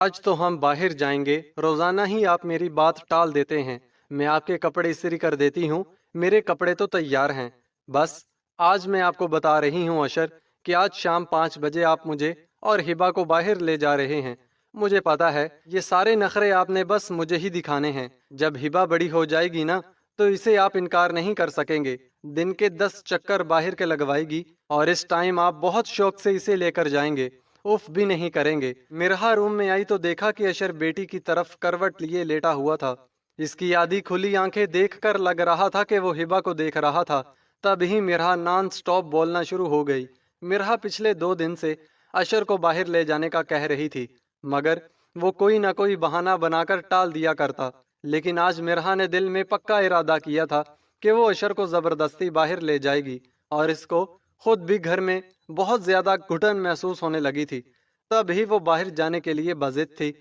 آج تو ہم باہر جائیں گے، روزانہ ہی آپ میری بات ٹال دیتے ہیں۔ میں آپ کے کپڑے استری کر دیتی ہوں، میرے کپڑے تو تیار ہیں۔ بس آج میں آپ کو بتا رہی ہوں اشر کہ آج شام 5 بجے آپ مجھے اور ہبا کو باہر لے جا رہے ہیں۔ مجھے پتا ہے یہ سارے نخرے آپ نے بس مجھے ہی دکھانے ہیں۔ جب ہبا بڑی ہو جائے گی نا تو اسے آپ انکار نہیں کر سکیں گے۔ دن کے 10 چکر باہر کے لگوائے گی اور اس ٹائم آپ بہت شوق سے اسے لے کر جائیں گے، اف بھی نہیں کریں گے۔ مرہا روم میں آئی تو دیکھا کہ اشر بیٹی کی طرف کروٹ لیے لیٹا ہوا تھا۔ اس کی آدھی کھلی آنکھیں دیکھ کر لگ رہا تھا کہ وہ ہبا کو دیکھ رہا تھا۔ تب ہی مرہا نان سٹاپ بولنا شروع ہو گئی۔ مرہا پچھلے 2 دن سے اشر کو باہر لے جانے کا کہہ رہی تھی، مگر وہ کوئی نہ کوئی بہانہ بنا کر ٹال دیا کرتا۔ لیکن آج مرہا نے دل میں پکا ارادہ کیا تھا کہ وہ اشر کو زبردستی باہر لے جائے گی، اور اس کو خود بھی گھر میں بہت زیادہ گھٹن محسوس ہونے لگی تھی۔ تب ہی وہ باہر جانے کے لیے بضد تھی۔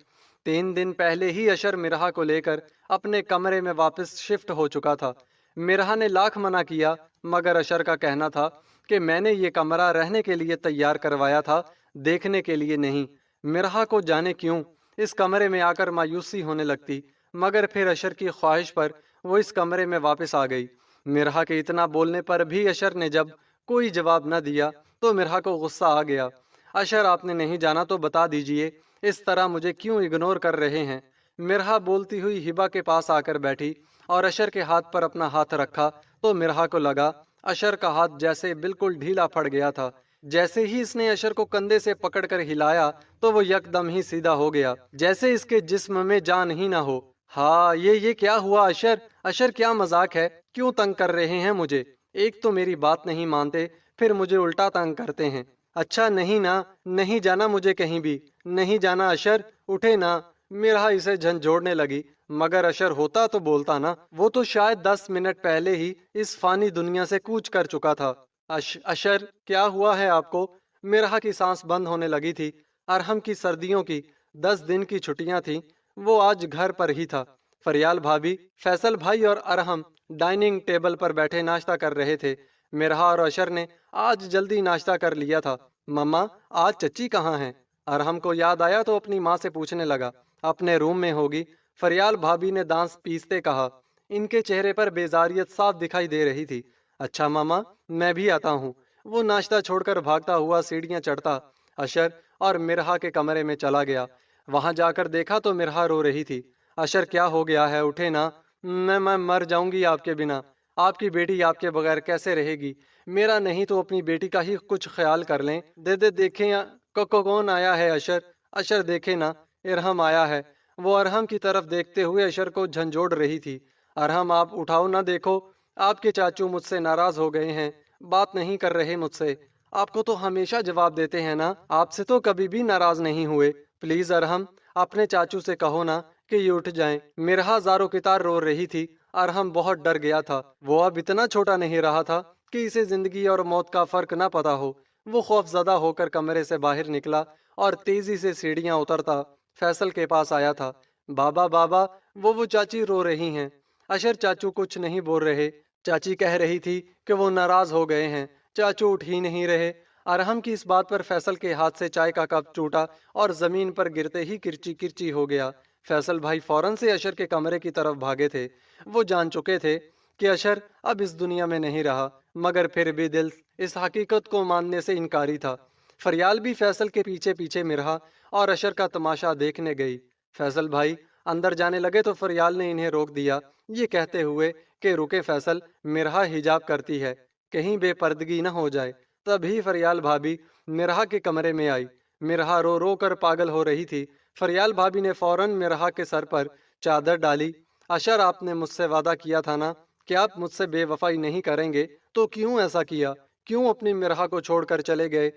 3 دن پہلے ہی اشر مرہا کو لے کر اپنے کمرے میں واپس شفٹ ہو چکا تھا۔ مرہا نے لاکھ منع کیا، مگر اشر کا کہنا تھا کہ میں نے یہ کمرہ رہنے کے لیے تیار کروایا تھا، دیکھنے کے لیے نہیں۔ مرہا کو جانے کیوں اس کمرے میں آ کر مایوسی ہونے لگتی، مگر پھر اشر کی خواہش پر وہ اس کمرے میں واپس آ گئی۔ مرہا کے اتنا بولنے پر بھی اشر نے جب کوئی جواب نہ دیا تو مرہا کو غصہ آ گیا۔ اشر آپ نے نہیں جانا تو بتا دیجئے، اس طرح مجھے کیوں اگنور کر رہے ہیں؟ مرہا بولتی ہوئی ہبا کے پاس آ کر بیٹھی اور اشر کے ہاتھ پر اپنا ہاتھ رکھا تو مرہا کو لگا اشر کا ہاتھ جیسے بالکل ڈھیلا پڑ گیا تھا۔ جیسے ہی اس نے اشر کو کندھے سے پکڑ کر ہلایا تو وہ یکدم ہی سیدھا ہو گیا، جیسے اس کے جسم میں جان ہی نہ ہو۔ ہاں یہ کیا ہوا اشر؟ اشر کیا مذاق ہے؟ کیوں تنگ کر رہے ہیں مجھے؟ ایک تو میری بات نہیں مانتے، پھر مجھے الٹا تنگ کرتے ہیں۔ اچھا نہیں نا، نہیں جانا مجھے کہیں بھی، نہیں جانا اشر، اٹھے نا۔ مرہا اسے جھنجھوڑنے لگی، مگر اشر ہوتا تو بولتا نا، وہ تو شاید 10 منٹ پہلے ہی اس فانی دنیا سے کوچ کر چکا تھا۔ اشر کیا ہوا ہے آپ کو؟ مرہا کی سانس بند ہونے لگی تھی۔ ارحم کی سردیوں کی 10 دن کی چھٹیاں تھیں، وہ آج گھر پر ہی تھا۔ فریال بھابی، فیصل بھائی اور ارحم ڈائننگ ٹیبل پر بیٹھے ناشتہ کر رہے تھے۔ مرہا اور اشر نے آج جلدی ناشتہ کر لیا تھا۔ مما، آج چچی کہاں ہیں؟ ارحم کو یاد آیا تو اپنی ماں سے پوچھنے لگا۔ اپنے روم میں ہوگی، فریال بھابی نے دانت پیستے کہا۔ ان کے چہرے پر بیزاریت صاف دکھائی دے رہی تھی۔ اچھا ماما، میں بھی آتا ہوں۔ وہ ناشتہ چھوڑ کر بھاگتا ہوا سیڑھیاں چڑھتا اشر اور مرہا کے کمرے میں چلا گیا۔ وہاں جا کر دیکھا تو مرہا رو رہی تھی۔ اشر کیا ہو گیا ہے؟ اٹھے نا، میں مر جاؤں گی آپ کے بنا۔ آپ کی بیٹی آپ کے بغیر کیسے رہے گی؟ میرا نہیں تو اپنی بیٹی کا ہی کچھ خیال کر لیں۔ دے دیکھیں کون آیا ہے اشر؟ اشر دیکھے نا، ارحم آیا ہے۔ وہ ارحم کی طرف دیکھتے ہوئے اشر کو جھنجھوڑ رہی تھی۔ ارحم آپ اٹھاؤ نہ، دیکھو آپ کے چاچو مجھ سے ناراض ہو گئے ہیں، بات نہیں کر رہے مجھ سے۔ آپ کو تو ہمیشہ جواب دیتے ہیں نا، آپ سے تو کبھی بھی ناراض نہیں ہوئے۔ پلیز ارحم، اپنے چاچو سے کہو نا کہ یہ اٹھ جائیں۔ مرہا زارو کتار رو رہی تھی۔ ارحم بہت ڈر گیا تھا۔ وہ اب اتنا چھوٹا نہیں رہا تھا کہ اسے زندگی اور موت کا فرق نہ پتا ہو۔ وہ خوف زدہ ہو کر کمرے سے باہر نکلا اور تیزی سے سیڑھیاں اترتا فیصل کے پاس آیا تھا۔ بابا بابا، وہ چاچی رو رہی ہیں۔ اشر چاچو کچھ نہیں بول رہے۔ چاچی کہہ رہی تھی کہ وہ ناراض ہو گئے ہیں، چاچو اٹھ ہی نہیں رہے۔ ارحم کی اس بات پر فیصل کے ہاتھ سے چائے کا کپ ٹوٹا اور زمین پر گرتے ہی کرچی کرچی ہو گیا۔ فیصل بھائی فوراً سے اشر کے کمرے کی طرف بھاگے تھے۔ وہ جان چکے تھے کہ اشر اب اس دنیا میں نہیں رہا، مگر پھر بھی دل اس حقیقت کو ماننے سے انکاری تھا۔ فریال بھی فیصل کے پیچھے پیچھے مرہا اور اشر کا تماشا دیکھنے گئی۔ فیصل بھائی اندر جانے لگے تو فریال نے انہیں روک دیا، یہ کہتے ہوئے کہ رکے فیصل، مرہا حجاب کرتی ہے، کہیں بے پردگی نہ ہو جائے۔ تبھی فریال بھابی مرہا کے کمرے میں آئی۔ مرہا رو رو کر پاگل ہو رہی تھی۔ فریال بھابی نے فوراً مرہا کے سر پر چادر ڈالی۔ اشر، آپ نے مجھ سے وعدہ کیا تھا نا کہ آپ مجھ سے بے وفائی نہیں کریں گے، تو کیوں ایسا کیا؟ کیوں اپنی مرہا کو چھوڑ کر چلے گئے؟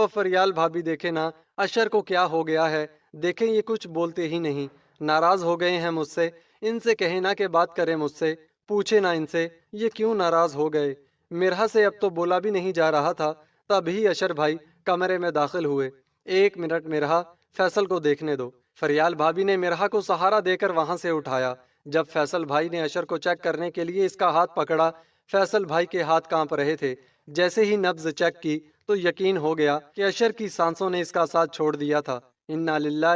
فریال بھابی دیکھے نا اشر کو کیا ہو گیا ہے، دیکھیں یہ کچھ بولتے ہی نہیں، ناراض ہو گئے ہیں مجھ سے۔ ان سے کہیں نا کہ بات کریں مجھ سے، پوچھے نا ان سے یہ کیوں ناراض ہو گئے۔ مرہا سے اب تو بولا بھی نہیں جا رہا تھا۔ تبھی اشر بھائی کمرے میں داخل ہوئے۔ 1 منٹ مرہا، فیصل کو دیکھنے دو۔ فریال بھابی نے مرہا کو سہارا دے کر وہاں سے اٹھایا۔ جب فیصل بھائی نے اشر کو چیک کرنے کے لیے اس کا ہاتھ پکڑا، فیصل بھائی کے ہاتھ کانپ رہے تھے۔ جیسے ہی نبض چیک کی تو یقین ہو گیا کہ اشر کی سانسوں نے اس کا ساتھ چھوڑ دیا تھا۔ انا للہ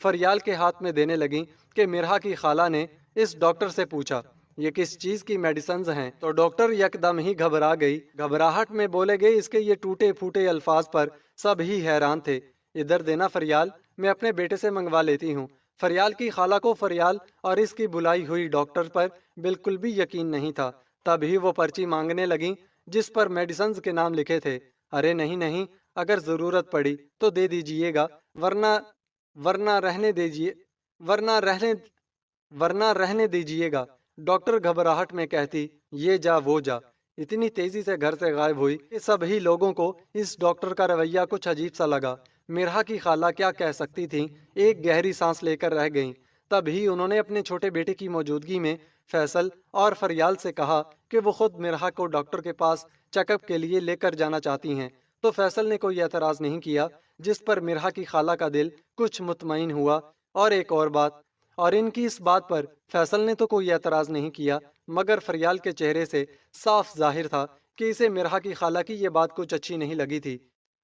فریال کے ہاتھ میں دینے لگیں کہ مرحا کی خالہ نے اس ڈاکٹر سے پوچھا یہ کس چیز کی میڈیسنز ہیں، تو ڈاکٹر یکدم ہی گھبرا گئی، گھبراہٹ میں بولے گئے اس کے یہ ٹوٹے پھوٹے الفاظ پر سب ہی حیران تھے۔ ادھر دینا فریال، میں اپنے بیٹے سے منگوا لیتی ہوں۔ فریال کی خالہ کو فریال اور اس کی بلائی ہوئی ڈاکٹر پر بالکل بھی یقین نہیں تھا۔ تب ہی وہ پرچی مانگنے لگیں جس پر میڈیسنز کے نام لکھے تھے۔ ارے نہیں نہیں، اگر ضرورت پڑی تو دے دیجئے گا، ورنہ ورنہ رہنے دیجئے ورنہ رہنے ورنہ رہنے دیجئے گا، ڈاکٹر گھبراہٹ میں کہتی۔ یہ جا وہ جا اتنی تیزی سے گھر سے غائب ہوئی کہ سبھی لوگوں کو اس ڈاکٹر کا رویہ کچھ عجیب سا لگا۔ مرحا کی خالہ کیا کہہ سکتی تھیں، ایک گہری سانس لے کر رہ گئیں۔ تب ہی انہوں نے اپنے چھوٹے بیٹے کی موجودگی میں فیصل اور فریال سے کہا کہ وہ خود مرحا کو ڈاکٹر کے پاس چیک اپ کے لیے لے کر جانا چاہتی ہیں، تو فیصل نے کوئی اعتراض نہیں کیا، جس پر مرحا کی خالہ کا دل کچھ مطمئن ہوا۔ اور ایک اور بات، اور ان کی اس بات پر فیصل نے تو کوئی اعتراض نہیں کیا، مگر فریال کے چہرے سے صاف ظاہر تھا کہ اسے مرحا کی خالہ کی یہ بات کچھ اچھی نہیں لگی تھی،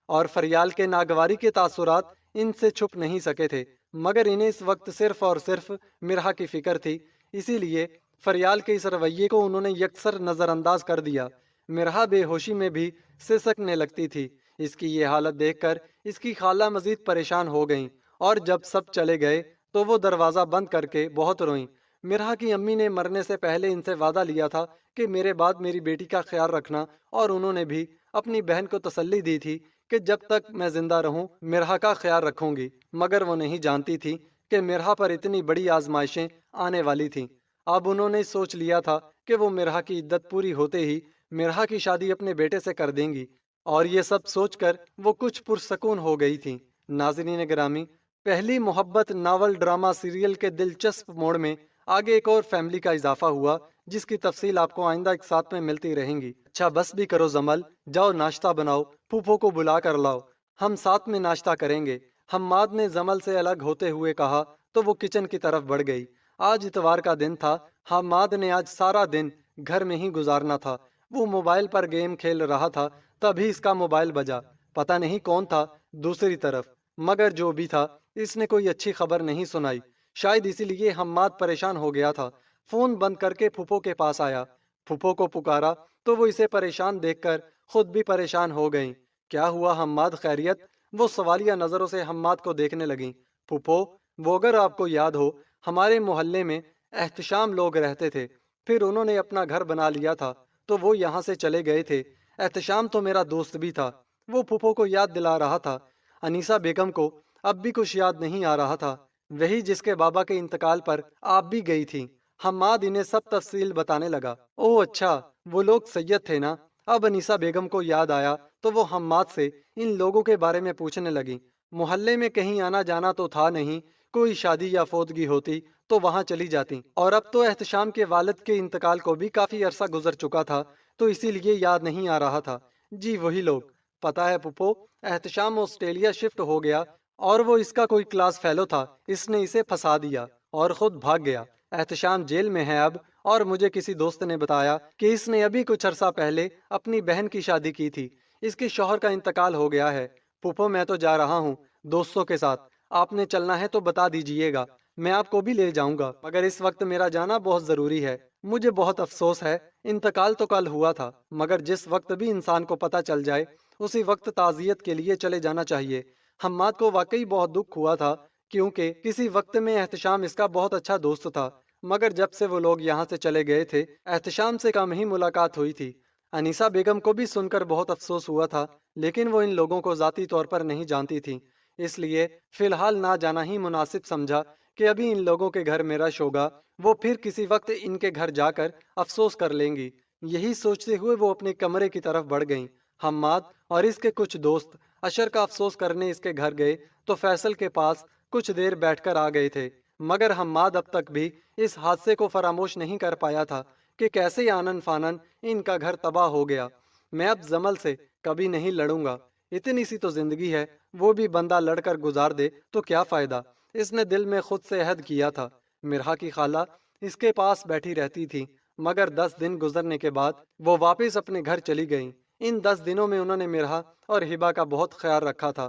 اور فریال کے ناگواری کے تاثرات ان سے چھپ نہیں سکے تھے، مگر انہیں اس وقت صرف اور صرف مرحا کی فکر تھی، اسی لیے فریال کے اس رویے کو انہوں نے یکسر نظر انداز کر دیا۔ مرحا بے ہوشی میں بھی سسکنے لگتی تھی۔ اس کی یہ حالت دیکھ کر اس کی خالہ مزید پریشان ہو گئیں، اور جب سب چلے گئے تو وہ دروازہ بند کر کے بہت روئیں۔ مرحا کی امی نے مرنے سے پہلے ان سے وعدہ لیا تھا کہ میرے بعد میری بیٹی کا خیال رکھنا، اور انہوں نے بھی اپنی بہن کو تسلی دی تھی کہ جب تک میں زندہ رہوں مرحا کا خیال رکھوں گی، مگر وہ نہیں جانتی تھی کہ مرحا پر اتنی بڑی آزمائشیں آنے والی تھیں۔ اب انہوں نے سوچ لیا تھا کہ وہ مرحا کی عدت پوری ہوتے ہی مرحا کی شادی اپنے بیٹے سے کر دیں گی، اور یہ سب سوچ کر وہ کچھ پرسکون ہو گئی تھیں۔ ناظرین گرامی، پہلی محبت ناول ڈرامہ سیریل کے دلچسپ موڑ میں آگے ایک اور فیملی کا اضافہ ہوا، جس کی تفصیل آپ کو آئندہ ایک ساتھ میں ملتی رہیں گی۔ اچھا بس بھی کرو زمل، جاؤ ناشتہ بناؤ، پھوپھو کو بلا کر لاؤ، ہم ساتھ میں ناشتہ کریں گے۔ حماد نے زمل سے الگ ہوتے ہوئے کہا تو وہ کچن کی طرف بڑھ گئی۔ آج اتوار کا دن تھا، حماد نے آج سارا دن گھر میں ہی گزارنا تھا۔ وہ موبائل پر گیم کھیل رہا تھا، تبھی اس کا موبائل بجا۔ پتہ نہیں کون تھا دوسری طرف، مگر جو بھی تھا اس نے کوئی اچھی خبر نہیں سنائی، شاید اسی لیے حماد پریشان ہو گیا تھا۔ فون بند کر کے پھوپھو کے پاس آیا، پھوپھو کو پکارا تو وہ اسے پریشان دیکھ کر خود بھی پریشان ہو گئیں۔ کیا ہوا حماد، خیریت؟ وہ سوالیہ نظروں سے حماد کو دیکھنے لگیں۔ پھوپھو، وہ اگر آپ کو یاد ہو ہمارے محلے میں احتشام لوگ رہتے تھے، پھر انہوں نے اپنا گھر بنا لیا تھا تو وہ یہاں سے چلے گئے تھے۔ احتشام تو میرا دوست بھی تھا، وہ پھوپھو کو یاد دلا رہا تھا۔ انیسہ بیگم کو اب بھی کچھ یاد نہیں آ رہا تھا، وہی جس کے بابا کے انتقال پر آپ بھی گئی تھی۔ حماد انہیں سب تفصیل بتانے لگا۔ اوہ اچھا، وہ لوگ سید تھے نا؟ اب انیسہ بیگم کو یاد آیا تو وہ حماد سے ان لوگوں کے بارے میں پوچھنے لگی۔ محلے میں کہیں آنا جانا تو تھا نہیں، کوئی شادی یا فوتگی ہوتی تو وہاں چلی جاتی، اور اب تو احتشام کے والد کے انتقال کو بھی کافی عرصہ گزر چکا تھا، تو اسی لیے یاد نہیں آ رہا تھا۔ جی وہی لوگ۔ پتہ ہے پھپھو، احتشام آسٹریلیا شفٹ ہو گیا، اور وہ اس کا کوئی کلاس فیلو تھا، اس نے اسے پھنسا دیا اور خود بھاگ گیا۔ احتشام جیل میں ہے اب، اور مجھے کسی دوست نے بتایا کہ اس نے ابھی کچھ عرصہ پہلے اپنی بہن کی شادی کی تھی، اس کے شوہر کا انتقال ہو گیا ہے۔ پھوپھو میں تو جا رہا ہوں دوستوں کے ساتھ، آپ نے چلنا ہے تو بتا دیجئے گا، میں آپ کو بھی لے جاؤں گا، مگر اس وقت میرا جانا بہت ضروری ہے۔ مجھے بہت افسوس ہے، انتقال تو کل ہوا تھا، مگر جس وقت بھی انسان کو پتہ چل جائے اسی وقت تعزیت کے لیے چلے جانا چاہیے۔ حماد کو واقعی بہت دکھ ہوا تھا، کیونکہ کسی وقت میں احتشام اس کا بہت اچھا دوست تھا، مگر جب سے وہ لوگ یہاں سے چلے گئے تھے احتشام سے کم ہی ملاقات ہوئی تھی۔ انیسہ بیگم کو بھی سن کر بہت افسوس ہوا تھا، لیکن وہ ان لوگوں کو ذاتی طور پر نہیں جانتی تھی، اس لیے فی الحال نہ جانا ہی مناسب سمجھا کہ ابھی ان لوگوں کے گھر میں رش ہوگا، وہ پھر کسی وقت ان کے گھر جا کر افسوس کر لیں گی۔ یہی سوچتے ہوئے وہ اپنے کمرے کی طرف بڑھ گئیں۔ حماد اور اس کے کچھ دوست اشر کا افسوس کرنے اس کے گھر گئے تو فیصل کے پاس کچھ دیر بیٹھ کر آ گئے تھے، مگر حماد اب تک بھی اس حادثے کو فراموش نہیں کر پایا تھا کہ کیسے آنن فانن ان کا گھر تباہ ہو گیا۔ میں اب زمل سے کبھی نہیں لڑوں گا، اتنی سی تو زندگی ہے، وہ بھی بندہ لڑ کر گزار دے تو کیا فائدہ، اس نے دل میں خود سے عہد کیا تھا۔ مرحا کی خالہ اس کے پاس بیٹھی رہتی تھی، مگر 10 دن گزرنے کے بعد وہ واپس اپنے گھر چلی گئیں۔ ان 10 دنوں میں انہوں نے مرحا اور ہبا کا بہت خیال رکھا تھا،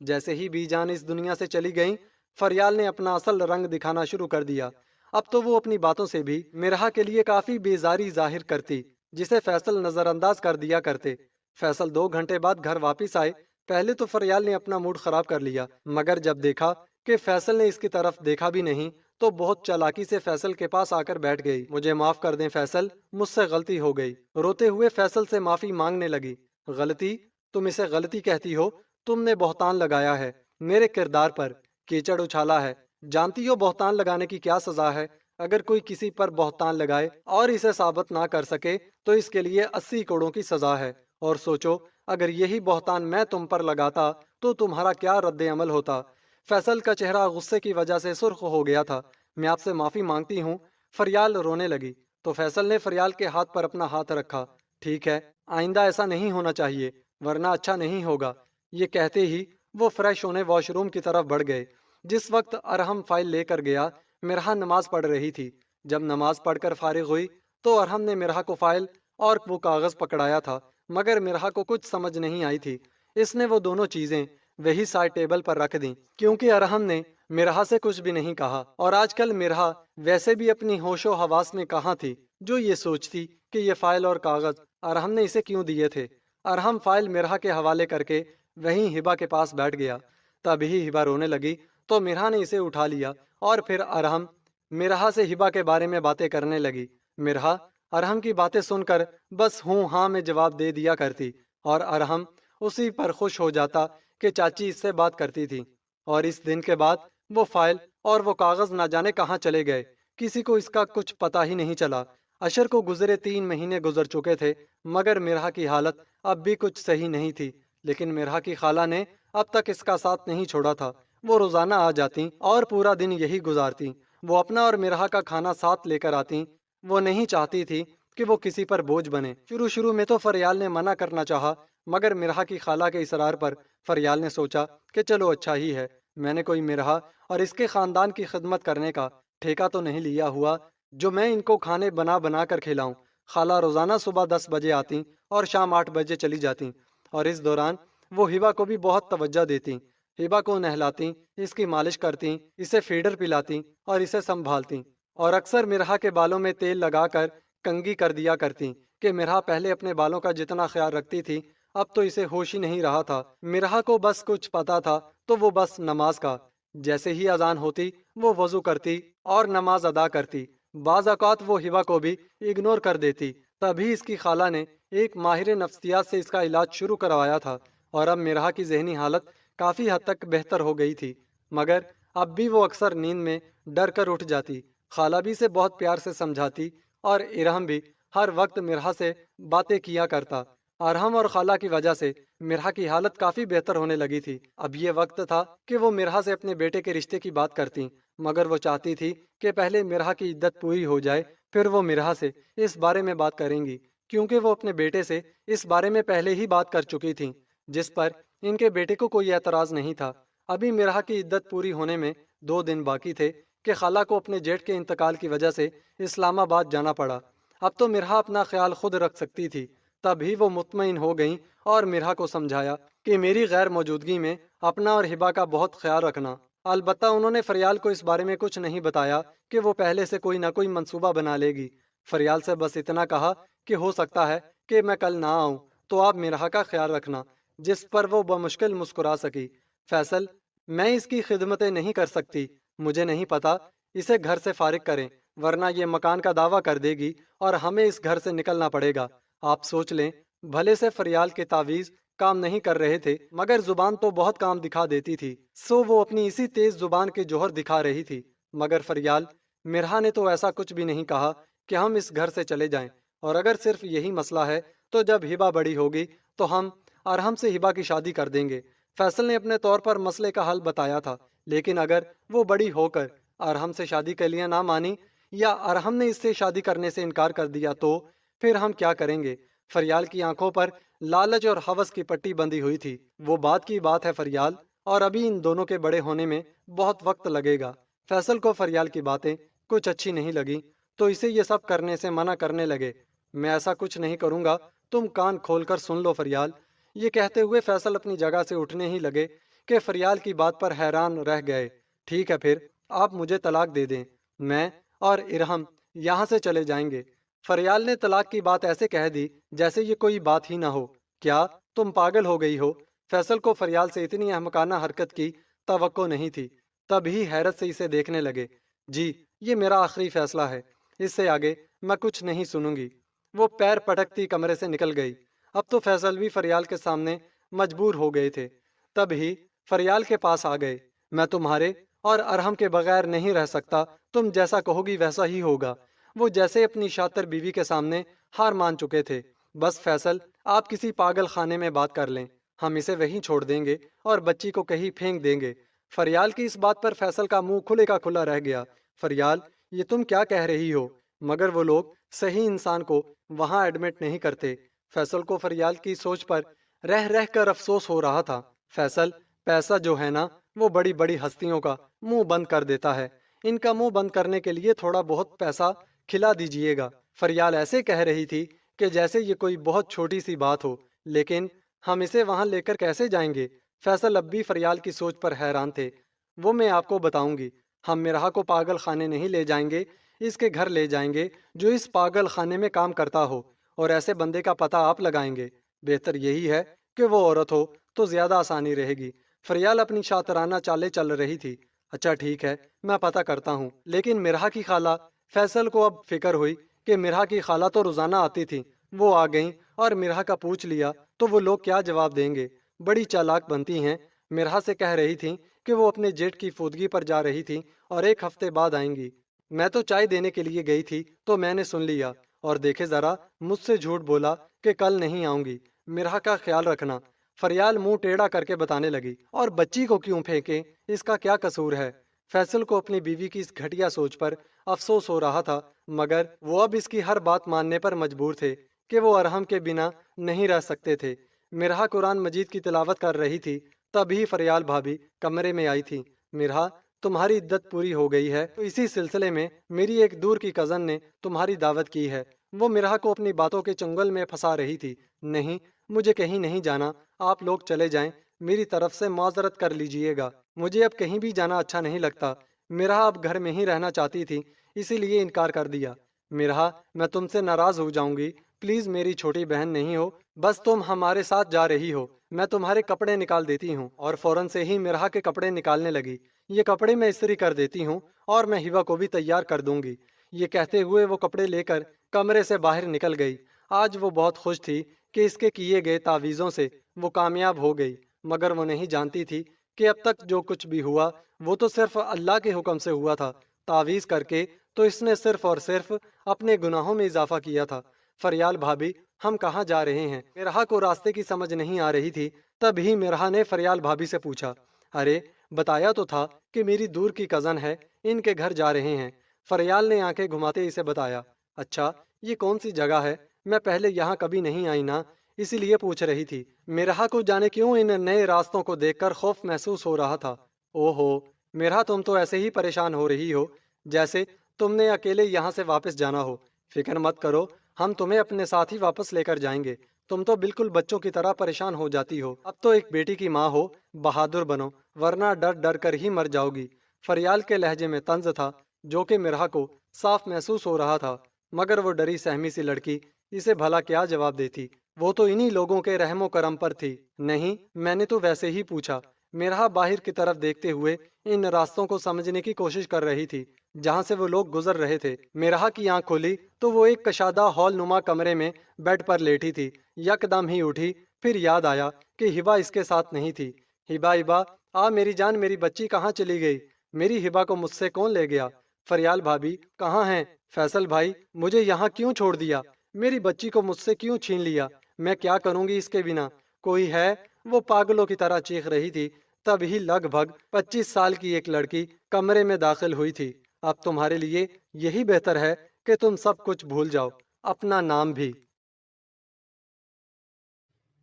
جیسے ہی بی جان اس دنیا سے چلی گئیں، فریال نے اپنا اصل رنگ دکھانا شروع کر دیا۔ اب تو وہ اپنی باتوں سے بھی مرہا کے لیے کافی بیزاری ظاہر کرتی، جسے فیصل نظر انداز کر دیا کرتے۔ فیصل 2 گھنٹے بعد گھر واپس آئے۔ پہلے تو فریال نے اپنا موڈ خراب کر لیا، مگر جب دیکھا کہ فیصل نے اس کی طرف دیکھا بھی نہیں تو بہت چالاکی سے فیصل کے پاس آ کر بیٹھ گئی۔ مجھے معاف کر دیں فیصل، مجھ سے غلطی ہو گئی۔ روتے ہوئے فیصل سے معافی مانگنے لگی۔ غلطی؟ تم اسے غلطی کہتی ہو؟ تم نے بہتان لگایا ہے میرے کردار پر، کیچڑ اچھالا ہے۔ جانتی ہو بہتان لگانے کی کیا سزا ہے؟ اگر کوئی کسی پر بہتان لگائے اور اسے ثابت نہ کر سکے تو اس کے لیے 80 کوڑوں کی سزا ہے۔ اور سوچو اگر یہی بہتان میں تم پر لگاتا تو تمہارا کیا رد عمل ہوتا؟ فیصل کا چہرہ غصے کی وجہ سے سرخ ہو گیا تھا۔ میں آپ سے معافی مانگتی ہوں۔ فریال رونے لگی تو فیصل نے فریال کے ہاتھ پر اپنا ہاتھ رکھا۔ ٹھیک ہے، آئندہ ایسا نہیں ہونا چاہیے، ورنہ اچھا نہیں ہوگا۔ یہ کہتے ہی وہ فریش ہونے واش روم کی طرف بڑھ گئے۔ جس وقت ارحم فائل لے کر گیا، مرہا نماز پڑھ رہی تھی۔ جب نماز پڑھ کر فارغ ہوئی تو ارحم نے مرہا کو فائل اور وہ کاغذ پکڑایا تھا، مگر مرہا کو کچھ سمجھ نہیں آئی تھی۔ اس نے وہ دونوں چیزیں وہی سائے ٹیبل پر رکھ دیں، کیونکہ ارحم نے مرہا سے کچھ بھی نہیں کہا، اور آج کل مرہا ویسے بھی اپنی ہوش و حواس میں کہاں تھی جو یہ سوچتی کہ یہ فائل اور کاغذ ارحم نے اسے کیوں دیے تھے۔ ارحم فائل مرہا کے حوالے کر کے وہیں ہبا کے پاس بیٹھ گیا۔ تبھی ہبا رونے لگی تو مرہا نے اسے اٹھا لیا اور پھر ارحم مرہا سے ہبا کے بارے میں باتیں کرنے لگی۔ مرہا ارحم کی باتیں سن کر بس ہوں ہاں میں جواب دے دیا کرتی، اور ارحم اسی پر خوش ہو جاتا کہ چاچی اس سے بات کرتی تھی۔ اور اس دن کے بعد وہ فائل اور وہ کاغذ نہ جانے کہاں چلے گئے، کسی کو اس کا کچھ پتہ ہی نہیں چلا۔ اشر کو گزرے 3 مہینے گزر چکے تھے، مگر مرہا کی حالت اب بھی کچھ صحیح نہیں تھی۔ لیکن مرہا کی خالہ نے اب تک اس کا ساتھ نہیں چھوڑا تھا۔ وہ روزانہ آ جاتی اور پورا دن یہی گزارتی۔ وہ اپنا اور مرہا کا کھانا ساتھ لے کر آتی۔ وہ نہیں چاہتی تھی کہ وہ کسی پر بوجھ بنے۔ شروع میں تو فریال نے منع کرنا چاہا، مگر مرہا کی خالہ کے اصرار پر فریال نے سوچا کہ چلو اچھا ہی ہے، میں نے کوئی مرہا اور اس کے خاندان کی خدمت کرنے کا ٹھیکہ تو نہیں لیا ہوا جو میں ان کو کھانے بنا بنا کر کھلاؤں۔ خالہ روزانہ صبح 10 بجے آتی اور شام 8 بجے چلی جاتی، اور اس دوران وہ ہبا کو بھی بہت توجہ دیتی۔ ہبا کو نہلاتی، اس کی مالش کرتی، اسے فیڈر پلاتی اور اسے سنبھالتی، اور اکثر مرہا کے بالوں میں تیل لگا کر کنگھی کر دیا کرتی کہ مرہا پہلے اپنے بالوں کا جتنا خیال رکھتی تھی اب تو اسے ہوش ہی نہیں رہا تھا۔ مرہا کو بس کچھ پتا تھا تو وہ بس نماز کا۔ جیسے ہی اذان ہوتی وہ وضو کرتی اور نماز ادا کرتی۔ بعض اوقات وہ ہبا کو بھی اگنور کر دیتی۔ تبھی اس کی خالہ نے ایک ماہر نفسیات سے اس کا علاج شروع کروایا تھا، اور اب مرہا کی ذہنی حالت کافی حد تک بہتر ہو گئی تھی، مگر اب بھی وہ اکثر نیند میں ڈر کر اٹھ جاتی۔ خالہ بھی اسے بہت پیار سے سمجھاتی، اور ارحم بھی ہر وقت مرہا سے باتیں کیا کرتا۔ ارحم اور خالہ کی وجہ سے مرہا کی حالت کافی بہتر ہونے لگی تھی۔ اب یہ وقت تھا کہ وہ مرہا سے اپنے بیٹے کے رشتے کی بات کرتی، مگر وہ چاہتی تھی کہ پہلے مرہا کی عدت پوری ہو جائے، پھر وہ مرہا سے اس بارے میں بات کریں گی، کیونکہ وہ اپنے بیٹے سے اس بارے میں پہلے ہی بات کر چکی تھیں، جس پر ان کے بیٹے کو کوئی اعتراض نہیں تھا۔ ابھی مرہا کی عدت پوری ہونے میں 2 دن باقی تھے کہ خالہ کو اپنے جیٹ کے انتقال کی وجہ سے اسلام آباد جانا پڑا۔ اب تو مرہا اپنا خیال خود رکھ سکتی تھی۔ تبھی وہ مطمئن ہو گئیں اور مرہا کو سمجھایا کہ میری غیر موجودگی میں اپنا اور ہبا کا بہت خیال رکھنا۔ البتہ انہوں نے فریال کو اس بارے میں کچھ نہیں بتایا کہ وہ پہلے سے کوئی نہ کوئی منصوبہ بنا لے گی۔ فریال سے بس اتنا کہا کہ ہو سکتا ہے کہ میں کل نہ آؤں تو آپ مرہا کا خیال رکھنا، جس پر وہ بمشکل مسکرا سکی۔ فیصل، میں اس کی خدمتیں نہیں کر سکتی، مجھے نہیں پتا، اسے گھر سے فارغ کریں، ورنہ یہ مکان کا دعویٰ کر دے گی اور ہمیں اس گھر سے نکلنا پڑے گا۔ آپ سوچ لیں، بھلے سے فریال کے تعویذ کام نہیں کر رہے تھے، مگر زبان تو بہت کام دکھا دیتی تھی، سو وہ اپنی اسی تیز زبان کے جوہر دکھا رہی تھی۔ مگر فریال، مرہا نے تو ایسا کچھ بھی نہیں کہا کہ ہم اس گھر سے چلے جائیں، اور اگر صرف یہی مسئلہ ہے تو جب ہبا بڑی ہوگی تو ہم ارحم سے ہبا کی شادی کر دیں گے۔ فیصل نے اپنے طور پر مسئلے کا حل بتایا تھا، لیکن اگر وہ بڑی ہو کر ارحم سے شادی کے لیے نہ مانی، یا ارحم نے اس سے شادی کرنے سے انکار کر دیا تو پھر ہم کیا کریں گے؟ فریال کی آنکھوں پر لالچ اور ہوس کی پٹی بندھی ہوئی تھی۔ وہ بات کی بات ہے فریال، اور ابھی ان دونوں کے بڑے ہونے میں بہت وقت لگے گا۔ فیصل کو فریال کی باتیں کچھ اچھی نہیں لگی تو اسے یہ سب کرنے سے منع کرنے لگے۔ میں ایسا کچھ نہیں کروں گا، تم کان کھول کر سن لو فریال۔ یہ کہتے ہوئے فیصل اپنی جگہ سے اٹھنے ہی لگے کہ فریال کی بات پر حیران رہ گئے۔ ٹھیک ہے پھر آپ مجھے طلاق دے دیں، میں اور ارہم یہاں سے چلے جائیں گے۔ فریال نے طلاق کی بات ایسے کہہ دی جیسے یہ کوئی بات ہی نہ ہو۔ کیا تم پاگل ہو گئی ہو؟ فیصل کو فریال سے اتنی احمقانہ حرکت کی توقع نہیں تھی، تب ہی حیرت سے اسے دیکھنے لگے۔ جی یہ میرا آخری فیصلہ ہے، اس سے آگے میں کچھ نہیں سنوں گی۔ وہ پیر پٹکتی کمرے سے نکل گئی۔ اب تو فیصل بھی فریال کے سامنے مجبور ہو گئے تھے۔ تب ہی فریال کے پاس آ گئے۔ میں تمہارے اور ارہم کے بغیر نہیں رہ سکتا، تم جیسا کہو گی ویسا ہی ہوگا۔ وہ جیسے اپنی شاطر بیوی کے سامنے ہار مان چکے تھے۔ بس فیصل آپ کسی پاگل خانے میں بات کر لیں، ہم اسے وہیں چھوڑ دیں گے اور بچی کو کہیں پھینک دیں گے۔ فریال کی اس بات پر فیصل کا منہ کھلے کا کھلا رہ گیا۔ فریال یہ تم کیا کہہ رہی ہو؟ مگر وہ لوگ صحیح انسان کو وہاں ایڈمٹ نہیں کرتے۔ فیصل کو فریال کی سوچ پر رہ رہ کر افسوس ہو رہا تھا۔ فیصل پیسہ جو ہے نا وہ بڑی بڑی ہستیوں کا منہ بند کر دیتا ہے، ان کا منہ بند کرنے کے لیے تھوڑا بہت پیسہ کھلا دیجئے گا۔ فریال ایسے کہہ رہی تھی کہ جیسے یہ کوئی بہت چھوٹی سی بات ہو، لیکن ہم اسے وہاں لے کر کیسے جائیں گے؟ فیصل اب بھی فریال کی سوچ پر حیران تھے۔ وہ میں آپ کو بتاؤں گی، ہم مرحا کو پاگل خانے نہیں لے جائیں گے، اس کے گھر لے جائیں گے جو اس پاگل خانے میں کام کرتا ہو، اور ایسے بندے کا پتہ آپ لگائیں گے۔ بہتر یہی ہے کہ وہ عورت ہو تو زیادہ آسانی رہے گی۔ فریال اپنی شاطرانہ چالیں چل رہی تھی۔ اچھا ٹھیک ہے میں پتہ کرتا ہوں، لیکن مرحا کی خالہ، فیصل کو اب فکر ہوئی کہ مرحا کی خالہ تو روزانہ آتی تھی، وہ آ گئیں اور مرحا کا پوچھ لیا تو وہ لوگ کیا جواب دیں گے؟ بڑی چالاک بنتی ہیں۔ مرحا سے کہہ رہی تھیں کہ وہ اپنے جیٹ کی فوتگی پر جا رہی تھیں اور 1 ہفتے بعد آئیں گی۔ میں تو چائے دینے کے لیے گئی تھی تو میں نے سن لیا، اور دیکھے ذرا مجھ سے جھوٹ بولا کہ کل نہیں آؤں گی، مرحا کا خیال رکھنا۔ فریال منہ ٹیڑھا کر کے بتانے لگی، اور بچی کو کیوں پھینکیں، اس کا کیا قصور ہے؟ فیصل کو اپنی بیوی کی اس گھٹیا سوچ پر افسوس ہو رہا تھا، مگر وہ اب اس کی ہر بات ماننے پر مجبور تھے کہ وہ ارحم کے بنا نہیں رہ سکتے تھے۔ مرحا قرآن مجید کی تلاوت کر رہی تھی، تبھی فریال بھابی کمرے میں آئی تھی۔ مرحا تمہاری عدت پوری ہو گئی ہے تو اسی سلسلے میں میری ایک دور کی کزن نے تمہاری دعوت کی ہے۔ وہ مرحا کو اپنی باتوں کے چنگل میں پھنسا رہی تھی۔ نہیں مجھے کہیں نہیں جانا، آپ لوگ چلے جائیں، میری طرف سے معذرت کر لیجئے گا، مجھے اب کہیں بھی جانا اچھا نہیں لگتا۔ مرحا اب گھر میں ہی رہنا چاہتی تھی، اسی لیے انکار کر دیا۔ مرحا میں تم سے ناراض ہو جاؤں گی، پلیز میری چھوٹی بہن نہیں ہو، بس تم ہمارے ساتھ جا رہی ہو، میں تمہارے کپڑے نکال دیتی ہوں۔ اور فوراً سے ہی مرحا کے کپڑے نکالنے لگی۔ یہ کپڑے میں استری کر دیتی ہوں اور میں ہبا کو بھی تیار کر دوں گی۔ یہ کہتے ہوئے وہ کپڑے لے کر کمرے سے باہر نکل گئی۔ آج وہ بہت خوش تھی کہ اس کے کیے گئے تعویذوں سے وہ کامیاب ہو گئی، مگر وہ نہیں جانتی تھی کہ اب تک جو کچھ بھی ہوا وہ تو صرف اللہ کے حکم سے ہوا تھا۔ تعویذ کر کے تو اس نے صرف اور صرف اپنے گناہوں میں اضافہ کیا تھا۔ فریال بھابی ہم کہاں جا رہے ہیں؟ مرحا کو راستے کی سمجھ نہیں آ رہی تھی، تب ہی مرحا نے فریال بھابی سے پوچھا، ارے بتایا تو تھا کہ میری دور کی کزن ہے، ان کے گھر جا رہے ہیں۔ فریال نے آنکھیں گھماتے اسے بتایا، اچھا یہ کون سی جگہ ہے؟ میں پہلے یہاں کبھی نہیں آئی نا، اسی لیے پوچھ رہی تھی۔ مرحا کو جانے کیوں ان نئے راستوں کو دیکھ کر خوف محسوس ہو رہا تھا۔ او ہو مرحا تم تو ایسے ہی پریشان ہو رہی ہو جیسے تم نے اکیلے یہاں سے واپس جانا ہو۔ فکر مت کرو، ہم تمہیں اپنے ساتھ ہی واپس لے کر جائیں گے۔ تم تو بالکل بچوں کی طرح پریشان ہو جاتی ہو، اب تو ایک بیٹی کی ماں ہو، بہادر بنو ورنہ ڈر ڈر کر ہی مر جاؤ گی۔ فریال کے لہجے میں طنز تھا جو کہ مرحا کو صاف محسوس ہو رہا تھا، مگر وہ ڈری سہمی سی لڑکی اسے بھلا کیا جواب دیتی؟ وہ تو انہی لوگوں کے رحم و کرم پر تھی۔ نہیں میں نے تو ویسے ہی پوچھا۔ مرحا باہر کی طرف دیکھتے ہوئے ان راستوں کو سمجھنے کی کوشش کر رہی تھی جہاں سے وہ لوگ گزر رہے تھے۔ مرحا کی آنکھ کھولی تو وہ ایک کشادہ ہال نما کمرے میں بیڈ پر لیٹی تھی۔ یکدم ہی اٹھی، پھر یاد آیا کہ ہبا اس کے ساتھ نہیں تھی۔ ہبا ہبا آ میری جان، میری بچی کہاں چلی گئی؟ میری ہبا کو مجھ سے کون لے گیا؟ فریال بھابی کہاں ہیں؟ فیصل بھائی مجھے یہاں کیوں چھوڑ دیا؟ میری بچی کو مجھ سے کیوں چھین لیا؟ میں کیا کروں گی اس کے بنا؟ کوئی ہے؟ وہ پاگلوں کی طرح چیخ رہی تھی۔ تب ہی لگ بھگ 25 سال کی ایک لڑکی کمرے میں داخل ہوئی تھی۔ اب تمہارے لیے یہی بہتر ہے کہ تم سب کچھ بھول جاؤ، اپنا نام بھی۔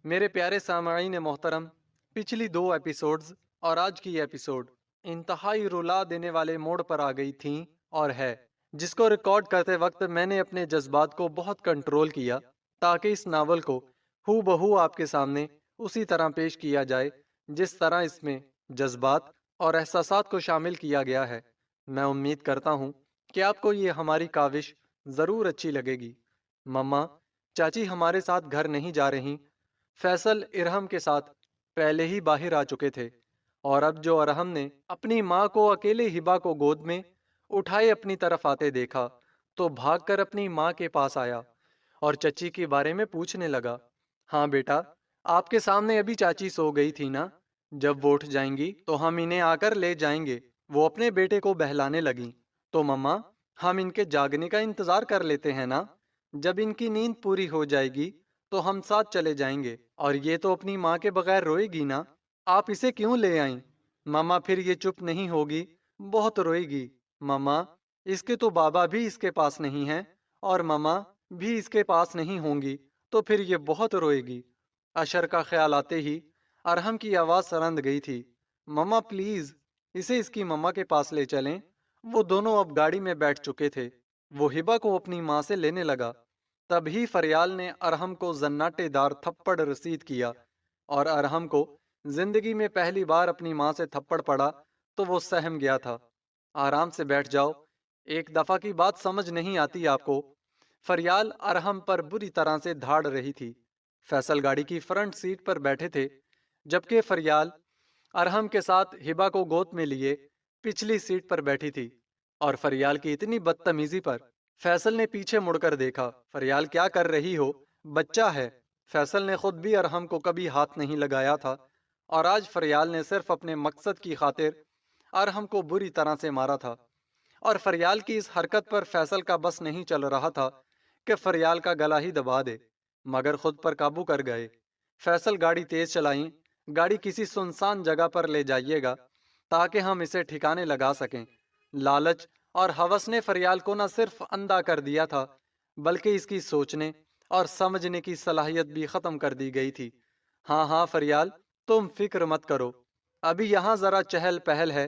میرے پیارے سامعین محترم، پچھلی 2 ایپیسوڈز اور آج کی ایپیسوڈ انتہائی رلا دینے والے موڑ پر آ گئی تھیں اور ہے، جس کو ریکارڈ کرتے وقت میں نے اپنے جذبات کو بہت کنٹرول کیا تاکہ اس ناول کو ہو بہو آپ کے سامنے اسی طرح پیش کیا جائے جس طرح اس میں جذبات اور احساسات کو شامل کیا گیا ہے۔ میں امید کرتا ہوں کہ آپ کو یہ ہماری کاوش ضرور اچھی لگے گی۔ مما، چاچی ہمارے ساتھ گھر نہیں جا رہی۔ فیصل ارہم کے ساتھ پہلے ہی باہر آ چکے تھے، اور اب جو ارہم نے اپنی ماں کو اکیلے ہبا کو گود میں اٹھائے اپنی طرف آتے دیکھا تو بھاگ کر اپنی ماں کے پاس آیا اور چچی کے بارے میں پوچھنے لگا۔ ہاں بیٹا، آپ کے سامنے ابھی چاچی سو گئی تھی نا؟ جب وہ اٹھ جائیں گی تو ہم انہیں آ کر لے جائیں گے۔ وہ اپنے بیٹے کو بہلانے لگیں۔ تو مما، ہم ان کے جاگنے کا انتظار کر لیتے ہیں نا؟ جب ان کی نیند پوری ہو جائے گی تو ہم ساتھ چلے جائیں گے، اور یہ تو اپنی ماں کے بغیر روئے گی نا؟ آپ اسے کیوں لے آئیں؟ ماما، پھر یہ چپ نہیں ہوگی، بہت روئے گی۔ ماما، اس کے تو بابا بھی اس کے پاس نہیں ہیں، اور ماما بھی اس کے پاس نہیں ہوں گی، تو پھر یہ بہت روئے گی۔ اشر کا خیال آتے ہی ارہم کی آواز سرند گئی تھی۔ مما پلیز، اسے اس کی مما کے پاس لے چلیں۔ وہ دونوں اب گاڑی میں بیٹھ چکے تھے۔ وہ ہبا کو اپنی ماں سے لینے لگا، تبھی فریال نے ارہم کو زناٹے دار تھپڑ رسید کیا، اور ارہم کو زندگی میں پہلی بار اپنی ماں سے تھپڑ پڑا تو وہ سہم گیا تھا۔ آرام سے بیٹھ جاؤ، ایک دفعہ کی بات سمجھ نہیں آتی آپ کو؟ فریال ارہم پر بری طرح سے دھاڑ رہی تھی۔ فیصل گاڑی کی فرنٹ سیٹ پر بیٹھے تھے، جبکہ فریال ارہم کے ساتھ ہبا کو گود میں لیے پچھلی سیٹ پر بیٹھی تھی، اور فریال کی اتنی بدتمیزی پر فیصل نے پیچھے مڑ کر دیکھا۔ فریال کیا کر رہی ہو؟ بچہ ہے۔ فیصل نے خود بھی ارہم کو کبھی ہاتھ نہیں لگایا تھا، اور آج فریال نے صرف اپنے مقصد کی خاطر ارہم کو بری طرح سے مارا تھا، اور فریال کی اس حرکت پر فیصل کا بس نہیں چل رہا تھا کہ فریال کا گلا ہی دبا دے، مگر خود پر قابو کر گئے۔ فیصل گاڑی تیز چلائیں، گاڑی کسی سنسان جگہ پر لے جائیے گا تاکہ ہم اسے ٹھکانے لگا سکیں۔ لالچ اور ہوس نے فریال کو نہ صرف اندھا کر دیا تھا، بلکہ اس کی سوچنے اور سمجھنے کی صلاحیت بھی ختم کر دی گئی تھی۔ ہاں ہاں فریال، تم فکر مت کرو، ابھی یہاں ذرا چہل پہل ہے،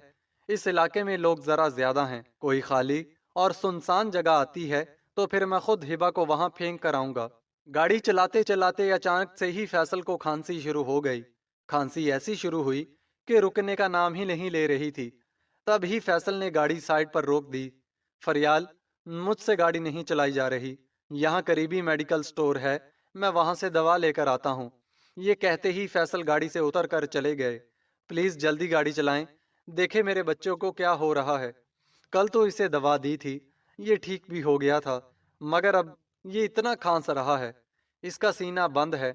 اس علاقے میں لوگ ذرا زیادہ ہیں۔ کوئی خالی اور سنسان جگہ آتی ہے تو پھر میں خود ہبا کو وہاں پھینک کر آؤں گا۔ گاڑی چلاتے چلاتے اچانک سے ہی فیصل کو کھانسی شروع ہو گئی۔ کھانسی ایسی شروع ہوئی کہ رکنے کا نام ہی نہیں لے رہی تھی۔ تب ہی فیصل نے گاڑی سائڈ پر روک دی۔ فریال، مجھ سے گاڑی نہیں چلائی جا رہی، یہاں قریبی میڈیکل سٹور ہے، میں وہاں سے دوا لے کر آتا ہوں۔ یہ کہتے ہی فیصل گاڑی سے اتر کر چلے گئے۔ پلیز جلدی گاڑی چلائیں، دیکھیں میرے بچوں کو کیا ہو رہا ہے۔ کل تو اسے دوا دی تھی، یہ ٹھیک بھی ہو گیا تھا، مگر اب یہ اتنا کھانس رہا ہے، اس کا سینہ بند ہے،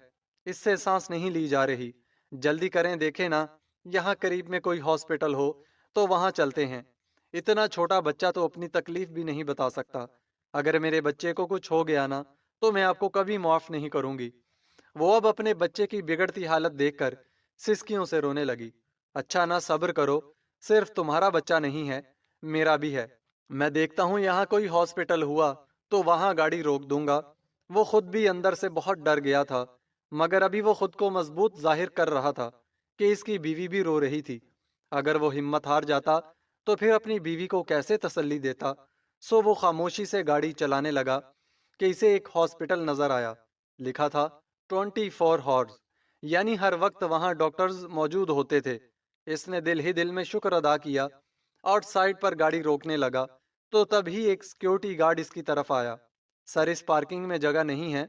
اس سے سانس نہیں لی جا رہی۔ جلدی کریں، دیکھیں نا یہاں قریب میں کوئی ہاسپٹل ہو تو وہاں چلتے ہیں۔ اتنا چھوٹا بچہ تو اپنی تکلیف بھی نہیں بتا سکتا، اگر میرے بچے کو کچھ ہو گیا نا تو میں آپ کو کبھی معاف نہیں کروں گی۔ وہ اب اپنے بچے کی بگڑتی حالت دیکھ کر سسکیوں سے رونے لگی۔ اچھا نا، صبر کرو، صرف تمہارا بچہ نہیں ہے، میرا بھی ہے۔ میں دیکھتا ہوں یہاں کوئی ہاسپٹل ہوا تو وہاں گاڑی روک دوں گا۔ وہ خود بھی اندر سے بہت ڈر گیا تھا، مگر ابھی وہ خود کو مضبوط ظاہر کر رہا تھا کہ اس کی بیوی بھی رو رہی تھی۔ اگر وہ ہمت ہار جاتا تو پھر اپنی بیوی کو کیسے تسلی دیتا؟ سو وہ خاموشی سے گاڑی چلانے لگا کہ اسے ایک ہاسپٹل نظر آیا۔ لکھا تھا 24 ہارز، یعنی ہر وقت وہاں ڈاکٹرز موجود ہوتے تھے۔ اس نے دل ہی دل میں شکر ادا کیا۔ آؤٹ سائڈ پر گاڑی روکنے لگا تو تب ہی ایک سیکیورٹی گارڈ اس کی طرف آیا۔ سر، اس پارکنگ میں جگہ نہیں ہے،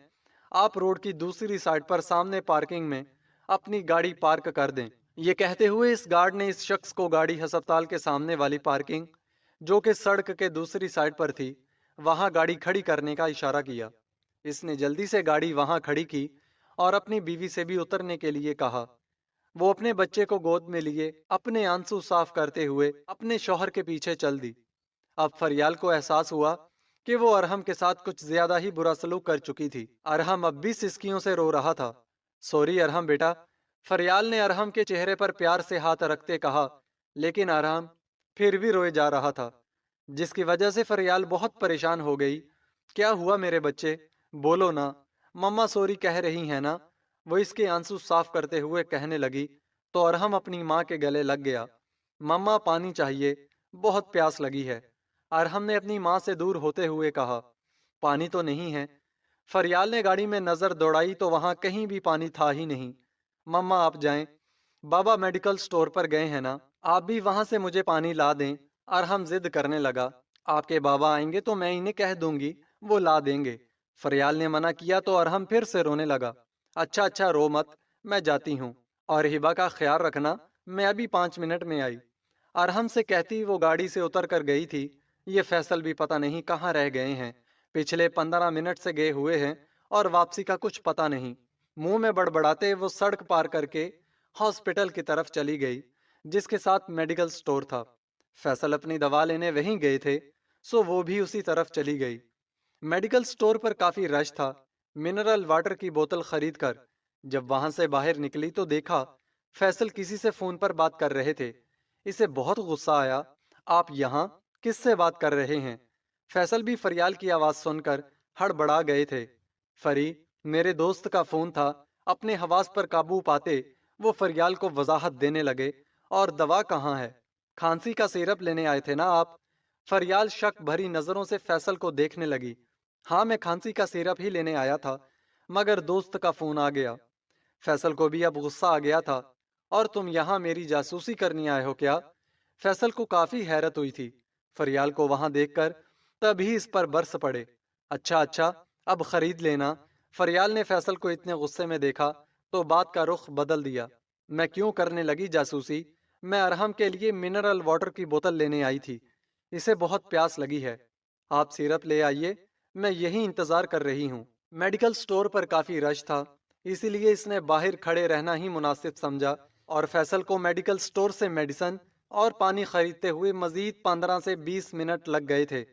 آپ روڈ کی دوسری سائڈ پر سامنے پارکنگ میں اپنی گاڑی پارک کر دیں۔ یہ کہتے ہوئے اس گارڈ نے اس شخص کو گاڑی ہسپتال کے سامنے والی پارکنگ، جو کہ سڑک کے دوسری سائڈ پر تھی، وہاں گاڑی کھڑی کرنے کا اشارہ کیا۔ اس نے جلدی سے گاڑی وہاں کھڑی کی اور اپنی بیوی سے بھی اترنے کے لیے کہا۔ وہ اپنے بچے کو گود میں لیے اپنے آنسو صاف کرتے ہوئے اپنے شوہر کے پیچھے چل دی۔ اب فریال کو احساس ہوا کہ وہ ارہم کے ساتھ کچھ زیادہ ہی برا سلوک کر چکی تھی۔ ارہم اب بھی سسکیوں سے رو رہا تھا۔ سوری ارہم بیٹا، فریال نے ارہم کے چہرے پر پیار سے ہاتھ رکھتے کہا، لیکن ارہم پھر بھی روئے جا رہا تھا، جس کی وجہ سے فریال بہت پریشان ہو گئی۔ کیا ہوا میرے بچے؟ بولو نا، مما سوری کہہ رہی ہیں نا؟ وہ اس کے آنسو صاف کرتے ہوئے کہنے لگی تو ارہم اپنی ماں کے گلے لگ گیا۔ مما پانی چاہیے، بہت پیاس لگی ہے، ارہم نے اپنی ماں سے دور ہوتے ہوئے کہا۔ پانی تو نہیں ہے۔ فریال نے گاڑی میں نظر دوڑائی تو وہاں کہیں بھی پانی تھا ہی نہیں۔ مما آپ جائیں، بابا میڈیکل سٹور پر گئے ہیں نا، آپ بھی وہاں سے مجھے پانی لا دیں۔ ارحم ضد کرنے لگا، آپ کے بابا آئیں گے تو میں انہیں کہہ دوں گی، وہ لا دیں گے۔ فریال نے منع کیا تو ارحم پھر سے رونے لگا۔ اچھا اچھا رو مت، میں جاتی ہوں، اور ہبا کا خیال رکھنا، میں ابھی 5 منٹ میں آئی۔ ارحم سے کہتی وہ گاڑی سے اتر کر گئی تھی۔ یہ فیصل بھی پتہ نہیں کہاں رہ گئے ہیں، پچھلے 15 منٹ سے گئے ہوئے ہیں اور واپسی کا کچھ پتہ نہیں۔ منہ میں بڑبڑاتے وہ سڑک پار کر کے ہاسپٹل کی طرف چلی گئی، جس کے ساتھ میڈیکل سٹور تھا۔ فیصل اپنی دوا لینے وہیں گئے تھے، سو وہ بھی اسی طرف چلی گئی۔ میڈیکل سٹور پر کافی رش تھا۔ منرل واٹر کی بوتل خرید کر جب وہاں سے باہر نکلی تو دیکھا فیصل کسی سے فون پر بات کر رہے تھے۔ اسے بہت غصہ آیا۔ آپ یہاں کس سے بات کر رہے ہیں؟ فیصل بھی فریال کی آواز سن کر ہڑبڑا گئے تھے۔ فری، میرے دوست کا فون تھا۔ اپنے حواس پر قابو پاتے وہ فریال کو وضاحت دینے لگے، اور دوا کہاں ہے؟ کھانسی کا سیرپ لینے آئے تھے نا آپ؟ فریال شک بھری نظروں سے فیصل کو دیکھنے لگی۔ ہاں، میں کھانسی کا سیرپ ہی لینے آیا تھا، مگر دوست کا فون آ گیا۔ فیصل کو بھی اب غصہ آ گیا تھا۔ اور تم یہاں میری جاسوسی کرنی آئے ہو کیا؟ فیصل کو کافی حیرت ہوئی تھی فریال کو وہاں دیکھ کر، تبھی اس پر برس پڑے۔ اچھا اچھا، اب خرید لینا۔ فریال نے فیصل کو اتنے غصے میں دیکھا تو بات کا رخ بدل دیا۔ میں کیوں کرنے لگی جاسوسی؟ میں ارحم کے لیے منرل واٹر کی بوتل لینے آئی تھی، اسے بہت پیاس لگی ہے۔ آپ سیرپ لے آئیے، میں یہی انتظار کر رہی ہوں۔ میڈیکل سٹور پر کافی رش تھا، اسی لیے اس نے باہر کھڑے رہنا ہی مناسب سمجھا، اور فیصل کو میڈیکل سٹور سے میڈیسن اور پانی خریدتے ہوئے مزید 15 سے 20 منٹ لگ گئے تھے۔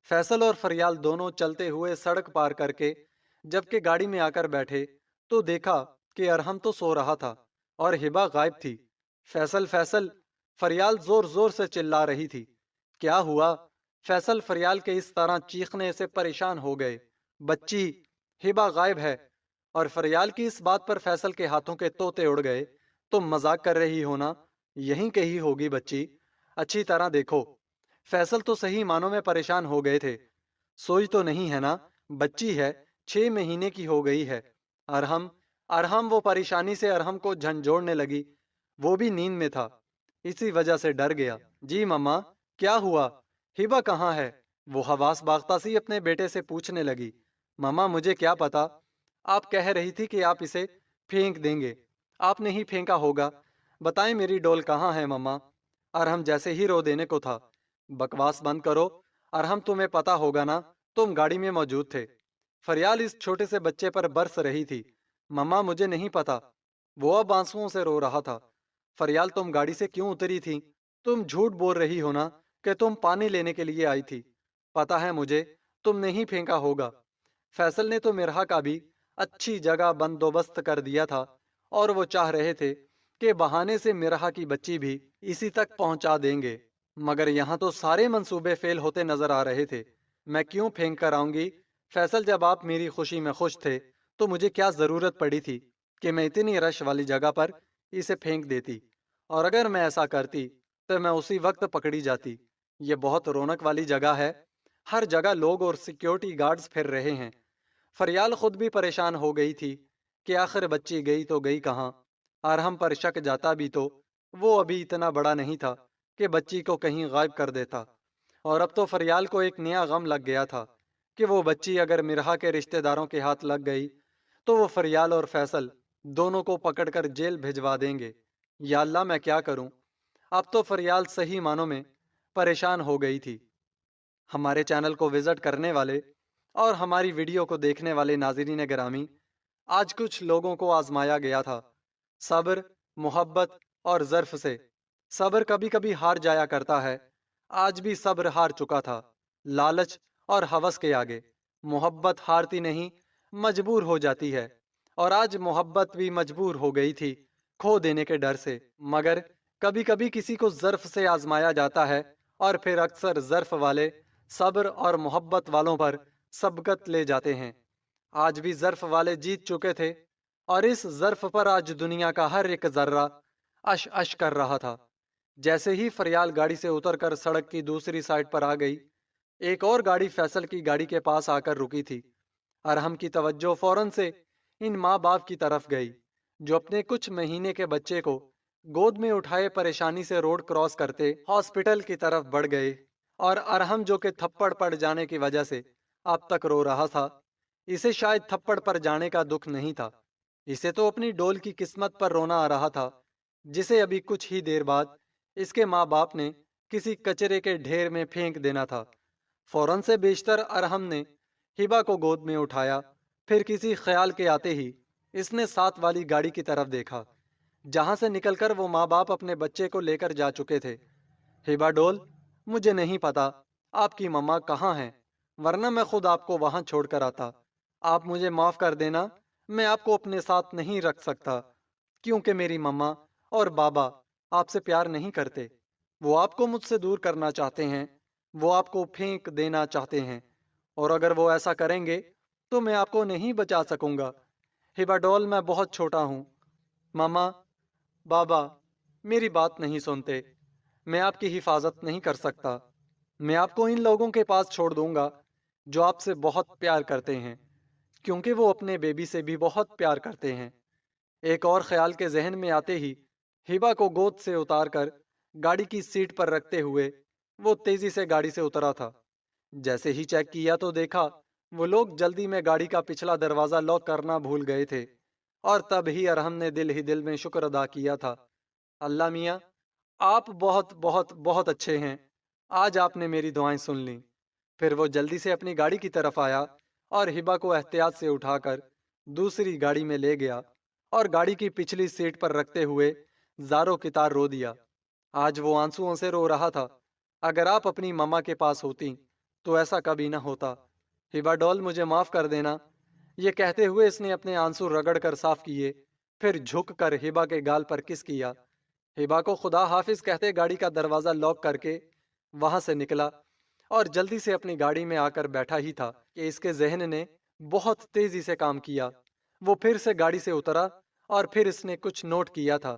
فیصل اور فریال دونوں چلتے ہوئے سڑک پار کر کے جبکہ گاڑی میں آ کر بیٹھے تو دیکھا کہ ارحم تو سو رہا تھا اور ہبا غائب تھی۔ فیصل فیصل، فریال زور زور سے چلا رہی تھی۔ کیا ہوا؟ فیصل فریال کے اس طرح چیخنے سے پریشان ہو گئے۔ بچی، ہبا غائب ہے۔ اور فریال کی اس بات پر فیصل کے ہاتھوں کے طوطے اڑ گئے۔ تم مذاق کر رہی ہو نا؟ یہیں کہیں ہوگی بچی، اچھی طرح دیکھو۔ فیصل تو صحیح معنوں میں پریشان ہو گئے تھے۔ سوئی تو نہیں ہے نا؟ بچی ہے، 6 مہینے کی ہو گئی ہے۔ ارحم ارحم وہ پریشانی سے ارحم کو جھنجھوڑنے لگی۔ وہ بھی نیند میں تھا، اسی وجہ سے ڈر گیا۔ جی ماما، کیا ہوا؟ ہبا کہاں ہے؟ وہ حواس باختہ سی اپنے بیٹے سے پوچھنے لگی۔ ماما مجھے کیا پتا، آپ کہہ رہی تھی کہ آپ اسے پھینک دیں گے، آپ نے ہی پھینکا ہوگا۔ بتائیں میری ڈول کہاں ہے ماما؟ ارحم جیسے ہی رو دینے کو تھا۔ بکواس بند کرو، ارحم تمہیں پتا ہوگا نا، تم گاڑی میں موجود تھے۔ فریال اس چھوٹے سے بچے پر برس رہی تھی۔ ماما مجھے نہیں پتا۔ وہ اب آنسوؤں سے رو رہا تھا۔ فریال تم گاڑی سے کیوں اتری تھی؟ تم جھوٹ بول رہی ہو نا کہ تم پانی لینے کے لیے آئی تھی؟ پتا ہے مجھے، تم نے ہی پھینکا ہوگا۔ فیصل نے تو مرہا کا بھی اچھی جگہ بندوبست کر دیا تھا، اور وہ چاہ رہے تھے کہ بہانے سے مرہا کی بچی بھی اسی تک پہنچا دیں گے، مگر یہاں تو سارے منصوبے فیل ہوتے نظر آ رہے تھے۔ میں کیوں پھینک کر آؤں گی؟ فیصل جب آپ میری خوشی میں خوش تھے تو مجھے کیا ضرورت پڑی تھی کہ میں اتنی رش والی جگہ پر اسے پھینک دیتی؟ اور اگر میں ایسا کرتی تو میں اسی وقت پکڑی جاتی۔ یہ بہت رونق والی جگہ ہے، ہر جگہ لوگ اور سیکیورٹی گارڈز پھر رہے ہیں۔ فریال خود بھی پریشان ہو گئی تھی کہ آخر بچی گئی تو گئی کہاں۔ ارحم پر شک جاتا بھی تو وہ ابھی اتنا بڑا نہیں تھا کہ بچی کو کہیں غائب کر دیتا، اور اب تو فریال کو ایک نیا غم لگ گیا تھا کہ وہ بچی اگر مرہا کے رشتہ داروں کے ہاتھ لگ گئی تو وہ فریال اور فیصل دونوں کو پکڑ کر جیل بھجوا دیں گے۔ یا اللہ، میں کیا کروں؟ اب تو فریال صحیح معنوں میں پریشان ہو گئی تھی۔ ہمارے چینل کو وزٹ کرنے والے اور ہماری ویڈیو کو دیکھنے والے ناظرین گرامی، آج کچھ لوگوں کو آزمایا گیا تھا صبر، محبت اور ظرف سے۔ صبر کبھی کبھی ہار جایا کرتا ہے، آج بھی صبر ہار چکا تھا لالچ اور ہوس کے آگے۔ محبت ہارتی نہیں، مجبور ہو جاتی ہے، اور آج محبت بھی مجبور ہو گئی تھی کھو دینے کے ڈر سے۔ مگر کبھی کبھی کسی کو ظرف سے آزمایا جاتا ہے، اور پھر اکثر ظرف والے صبر اور محبت والوں پر سبقت لے جاتے ہیں۔ آج بھی ظرف والے جیت چکے تھے، اور اس ظرف پر آج دنیا کا ہر ایک ذرہ اش اش کر رہا تھا۔ جیسے ہی فریال گاڑی سے اتر کر سڑک کی دوسری سائڈ پر آ گئی، ایک اور گاڑی فیصل کی گاڑی کے پاس آ کر رکی تھی۔ ارحم کی توجہ فوراً سے ان ماں باپ کی طرف گئی جو اپنے کچھ مہینے کے بچے کو گود میں اٹھائے پریشانی سے روڈ کراس کرتے ہاسپٹل کی طرف بڑھ گئے، اور ارحم جو کہ تھپڑ پڑ جانے کی وجہ سے اب تک رو رہا تھا، اسے شاید تھپڑ پر جانے کا دکھ نہیں تھا، اسے تو اپنی ڈول کی قسمت پر رونا آ رہا تھا، جسے ابھی کچھ ہی دیر بعد اس کے ماں باپ نے کسی کچرے کے ڈھیر میں پھینک دینا تھا۔ فوراً سے بیشتر ارحم نے ہبا کو گود میں اٹھایا، پھر کسی خیال کے آتے ہی اس نے ساتھ والی گاڑی کی طرف دیکھا، جہاں سے نکل کر وہ ماں باپ اپنے بچے کو لے کر جا چکے تھے۔ ہبا ڈول، مجھے نہیں پتا آپ کی مما کہاں ہیں، ورنہ میں خود آپ کو وہاں چھوڑ کر آتا۔ آپ مجھے معاف کر دینا، میں آپ کو اپنے ساتھ نہیں رکھ سکتا، کیونکہ میری مما اور بابا آپ سے پیار نہیں کرتے، وہ آپ کو مجھ سے دور کرنا چاہتے ہیں، وہ آپ کو پھینک دینا چاہتے ہیں، اور اگر وہ ایسا کریں گے تو میں آپ کو نہیں بچا سکوں گا۔ ہبا ڈول، میں بہت چھوٹا ہوں، ماما، بابا میری بات نہیں سنتے، میں آپ کی حفاظت نہیں کر سکتا، میں آپ کو ان لوگوں کے پاس چھوڑ دوں گا جو آپ سے بہت پیار کرتے ہیں، کیونکہ وہ اپنے بیبی سے بھی بہت پیار کرتے ہیں۔ ایک اور خیال کے ذہن میں آتے ہی ہبا کو گود سے اتار کر گاڑی کی سیٹ پر رکھتے ہوئے وہ تیزی سے گاڑی سے اترا تھا۔ جیسے ہی چیک کیا تو دیکھا وہ لوگ جلدی میں گاڑی کا پچھلا دروازہ لاک کرنا بھول گئے تھے، اور تب ہی ارحم نے دل ہی دل میں شکر ادا کیا تھا، اللہ میاں، آپ بہت بہت بہت اچھے ہیں، آج آپ نے میری دعائیں سن لیں۔ پھر وہ جلدی سے اپنی گاڑی کی طرف آیا اور ہبا کو احتیاط سے اٹھا کر دوسری گاڑی میں لے گیا، اور گاڑی کی پچھلی سیٹ پر رکھتے ہوئے زاروں کی تار رو دیا۔ آج وہ آنسوؤں سے رو رہا تھا، اگر آپ اپنی مما کے پاس ہوتی تو ایسا کبھی نہ ہوتا، ہبا ڈول مجھے معاف کر دینا۔ یہ کہتے ہوئے اس نے اپنے آنسو رگڑ کر صاف کیے، پھر جھک کر ہبا کے گال پر کس کیا۔ ہبا کو خدا حافظ کہتے گاڑی کا دروازہ لاک کر کے وہاں سے نکلا، اور جلدی سے اپنی گاڑی میں آ کر بیٹھا ہی تھا کہ اس کے ذہن نے بہت تیزی سے کام کیا۔ وہ پھر سے گاڑی سے اترا، اور پھر اس نے کچھ نوٹ کیا تھا۔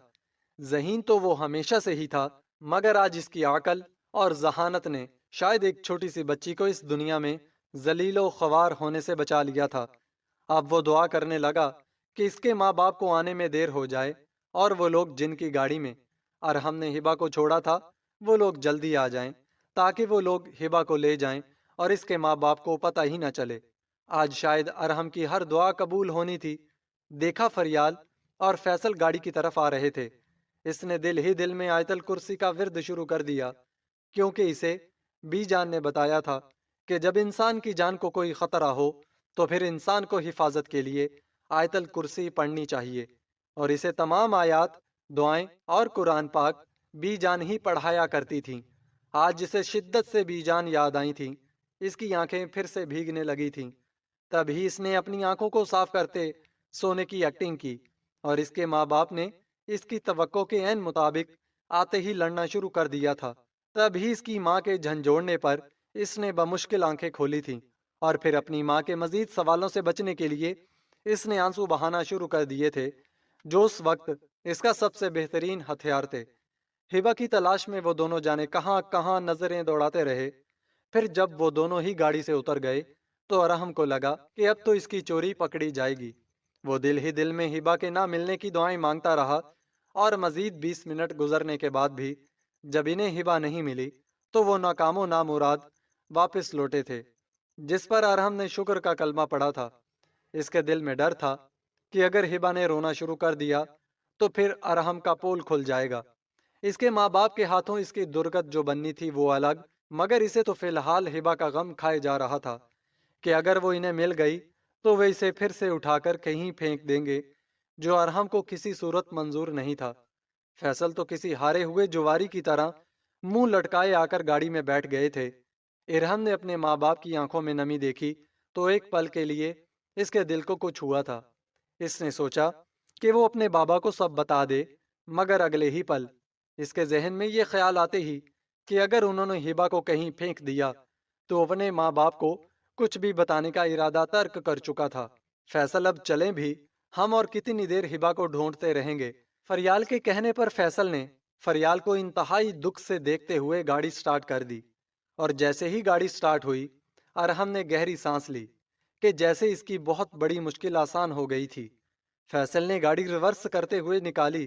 ذہین تو وہ ہمیشہ سے ہی تھا، مگر آج اس کی عقل اور ذہانت نے شاید ایک چھوٹی سی بچی کو اس دنیا میں ذلیل و خوار ہونے سے بچا لیا تھا۔ اب وہ دعا کرنے لگا کہ اس کے ماں باپ کو آنے میں دیر ہو جائے، اور وہ لوگ جن کی گاڑی میں ارحم نے ہبا کو چھوڑا تھا وہ لوگ جلدی آ جائیں، تاکہ وہ لوگ ہبا کو لے جائیں اور اس کے ماں باپ کو پتہ ہی نہ چلے۔ آج شاید ارحم کی ہر دعا قبول ہونی تھی۔ دیکھا فریال اور فیصل گاڑی کی طرف آ رہے تھے۔ اس نے دل ہی دل میں آیت الکرسی کا ورد شروع کر دیا، کیونکہ اسے بی جان نے بتایا تھا کہ جب انسان کی جان کو کوئی خطرہ ہو تو پھر انسان کو حفاظت کے لیے آیت الکرسی پڑھنی چاہیے، اور اسے تمام آیات، دعائیں اور قرآن پاک بی جان ہی پڑھایا کرتی تھیں۔ آج جسے شدت سے بی جان یاد آئی تھیں، اس کی آنکھیں پھر سے بھیگنے لگی تھیں۔ تبھی اس نے اپنی آنکھوں کو صاف کرتے سونے کی ایکٹنگ کی، اور اس کے ماں باپ نے اس کی توقع کے عین مطابق آتے ہی لڑنا شروع کر دیا تھا۔ تبھی اس کی ماں کے جھنجھوڑنے پر اس نے بمشکل آنکھیں کھولی تھیں، اور پھر اپنی ماں کے مزید سوالوں سے بچنے کے لیے اس نے آنسو بہانا شروع کر دیے تھے، جو اس وقت اس کا سب سے بہترین ہتھیار تھے۔ ہبا کی تلاش میں وہ دونوں جانے کہاں کہاں نظریں دوڑاتے رہے۔ پھر جب وہ دونوں ہی گاڑی سے اتر گئے تو ارحم کو لگا کہ اب تو اس کی چوری پکڑی جائے گی۔ وہ دل ہی دل میں ہبا کے نہ ملنے کی دعائیں مانگتا رہا، اور مزید 20 منٹ گزرنے کے بعد بھی جب انہیں ہبا نہیں ملی تو وہ ناکام و نامراد واپس لوٹے تھے، جس پر ارحم نے شکر کا کلمہ پڑھا تھا۔ اس کے دل میں ڈر تھا کہ اگر ہبا نے رونا شروع کر دیا تو پھر ارحم کا پول کھل جائے گا۔ اس کے ماں باپ کے ہاتھوں اس کی درگت جو بننی تھی وہ الگ، مگر اسے تو فی الحال ہبا کا غم کھائے جا رہا تھا کہ اگر وہ انہیں مل گئی تو وہ اسے پھر سے اٹھا کر کہیں پھینک دیں گے، جو ارحم کو کسی صورت منظور نہیں تھا۔ فیصل تو کسی ہارے ہوئے جواری کی طرح منہ لٹکائے آ کر گاڑی میں بیٹھ گئے تھے۔ ارحم نے اپنے ماں باپ کی آنکھوں میں نمی دیکھی تو ایک پل کے لیے اس کے دل کو کچھ ہوا تھا۔ اس نے سوچا کہ وہ اپنے بابا کو سب بتا دے، مگر اگلے ہی پل اس کے ذہن میں یہ خیال آتے ہی کہ اگر انہوں نے ہبا کو کہیں پھینک دیا تو اپنے ماں باپ کو کچھ بھی بتانے کا ارادہ ترک کر چکا تھا۔ فیصل اب چلیں بھی، ہم اور کتنی دیر ہبا کو ڈھونڈتے رہیں گے۔ فریال کے کہنے پر فیصل نے فریال کو انتہائی دکھ سے دیکھتے ہوئے گاڑی سٹارٹ کر دی، اور جیسے ہی گاڑی سٹارٹ ہوئی ارحم نے گہری سانس لی کہ جیسے اس کی بہت بڑی مشکل آسان ہو گئی تھی۔ فیصل نے گاڑی ریورس کرتے ہوئے نکالی